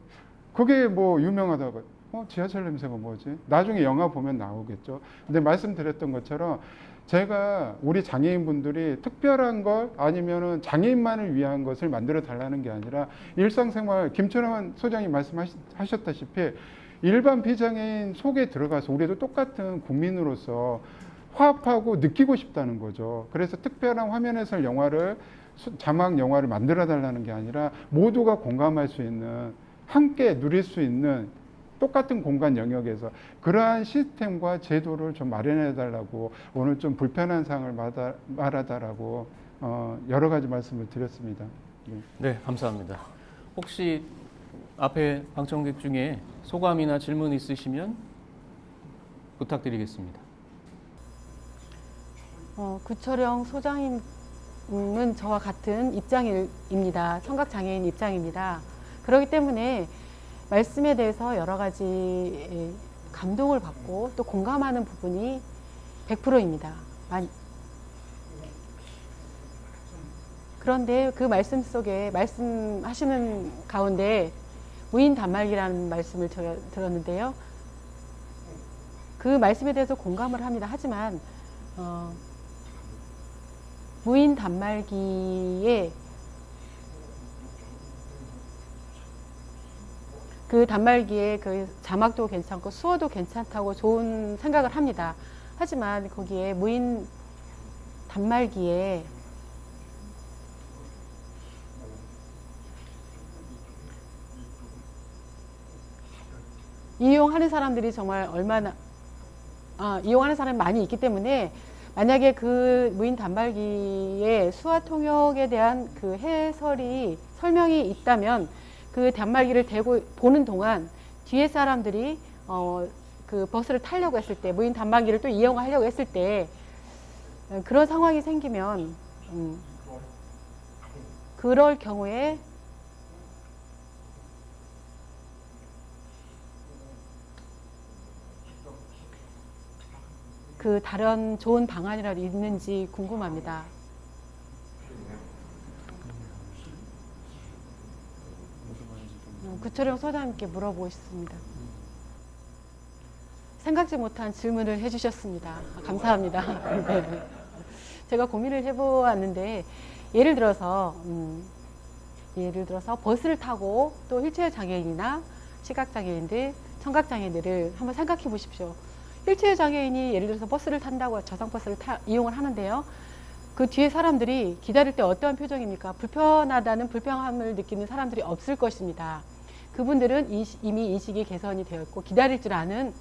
그게 뭐 유명하다고. 지하철 냄새가 뭐지? 나중에 영화 보면 나오겠죠. 근데 말씀드렸던 것처럼 제가 우리 장애인분들이 특별한 것 아니면은 장애인만을 위한 것을 만들어 달라는 게 아니라 일상생활, 김철환 소장이 말씀하셨다시피 일반 비장애인 속에 들어가서 우리도 똑같은 국민으로서 화합하고 느끼고 싶다는 거죠. 그래서 특별한 화면 해설 영화를, 자막 영화를 만들어 달라는 게 아니라 모두가 공감할 수 있는, 함께 누릴 수 있는 똑같은 공간 영역에서 그러한 시스템과 제도를 좀 마련해 달라고 오늘 좀 불편한 사항을 말하다라고 여러 가지 말씀을 드렸습니다. 네, 감사합니다. 혹시 앞에 방청객 중에 소감이나 질문 있으시면 부탁드리겠습니다. 구철영 소장님은 저와 같은 입장입니다. 청각장애인 입장입니다. 그렇기 때문에 말씀에 대해서 여러 가지 감동을 받고 또 공감하는 부분이 100%입니다. 그런데 그 말씀 속에 말씀하시는 가운데 무인 단말기라는 말씀을 제가 들었는데요. 그 말씀에 대해서 공감을 합니다. 하지만 무인 단말기에 그 단말기에 그 자막도 괜찮고 수어도 괜찮다고 좋은 생각을 합니다. 하지만 거기에 무인 단말기에 이용하는 사람들이 정말 얼마나 이용하는 사람이 많이 있기 때문에 만약에 그 무인 단말기에 수화 통역에 대한 그 해설이 설명이 있다면 그 단말기를 대고 보는 동안 뒤에 사람들이 그 버스를 타려고 했을 때 무인 단말기를 또 이용하려고 했을 때 그런 상황이 생기면 그럴 경우에 그 다른 좋은 방안이라도 있는지 궁금합니다. 구철영 소장님께 물어보고 싶습니다. 생각지 못한 질문을 해주셨습니다. 감사합니다. 네. 제가 고민을 해보았는데 예를 들어서 버스를 타고 또 휠체어 장애인이나 시각장애인들, 청각장애인들을 한번 생각해 보십시오. 휠체어 장애인이 예를 들어서 버스를 탄다고 저상버스를 이용을 하는데요. 그 뒤에 사람들이 기다릴 때 어떠한 표정입니까? 불편하다는 불편함을 느끼는 사람들이 없을 것입니다. 그분들은 이미 인식이 개선이 되어 있고 기다릴 줄 아는,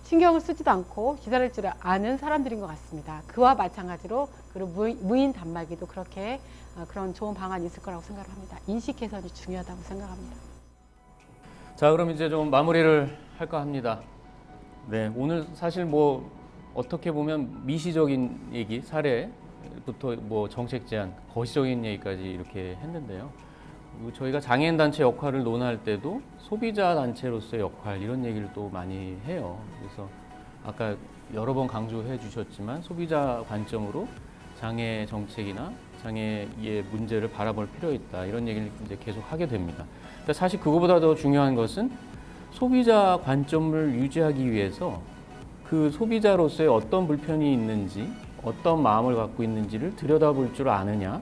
신경을 쓰지도 않고 기다릴 줄 아는 사람들인 것 같습니다. 그와 마찬가지로 무인 단말기도 그렇게 그런 좋은 방안이 있을 거라고 생각을 합니다. 인식 개선이 중요하다고 생각합니다. 자, 그럼 이제 좀 마무리를 할까 합니다. 네, 오늘 사실 뭐 어떻게 보면 미시적인 얘기, 사례부터 뭐 정책 제안, 거시적인 얘기까지 이렇게 했는데요. 그리고 저희가 장애인 단체 역할을 논할 때도 소비자 단체로서의 역할 이런 얘기를 또 많이 해요. 그래서 아까 여러 번 강조해 주셨지만 소비자 관점으로 장애 정책이나 장애의 문제를 바라볼 필요 있다 이런 얘기를 이제 계속 하게 됩니다. 그러니까 사실 그거보다 더 중요한 것은 소비자 관점을 유지하기 위해서 그 소비자로서의 어떤 불편이 있는지 어떤 마음을 갖고 있는지를 들여다볼 줄 아느냐,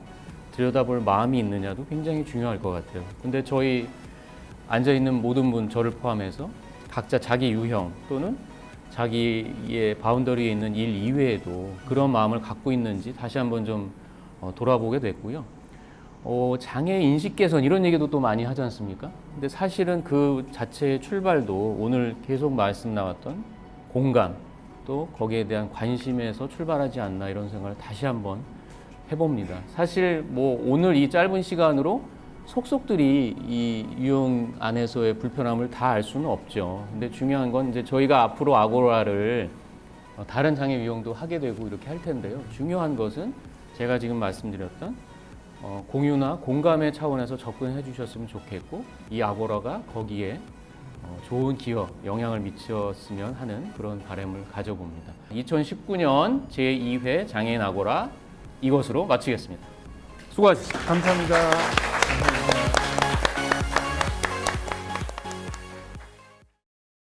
들여다볼 마음이 있느냐도 굉장히 중요할 것 같아요. 근데 저희 앉아있는 모든 분, 저를 포함해서 각자 자기 유형 또는 자기의 바운더리에 있는 일 이외에도 그런 마음을 갖고 있는지 다시 한번 좀 돌아보게 됐고요. 장애 인식 개선 이런 얘기도 또 많이 하지 않습니까? 근데 사실은 그 자체의 출발도 오늘 계속 말씀 나왔던 공감 또 거기에 대한 관심에서 출발하지 않나 이런 생각을 다시 한번 해봅니다. 사실 뭐 오늘 이 짧은 시간으로 속속들이 이 유형 안에서의 불편함을 다 알 수는 없죠. 근데 중요한 건 이제 저희가 앞으로 아고라를 다른 장애 유형도 하게 되고 이렇게 할 텐데요. 중요한 것은 제가 지금 말씀드렸던 공유나 공감의 차원에서 접근해 주셨으면 좋겠고 이 아고라가 거기에 좋은 기여, 영향을 미쳤으면 하는 그런 바람을 가져봅니다. 2019년 제2회 장애인 아고라 이것으로 마치겠습니다. 수고하셨습니다. 감사합니다.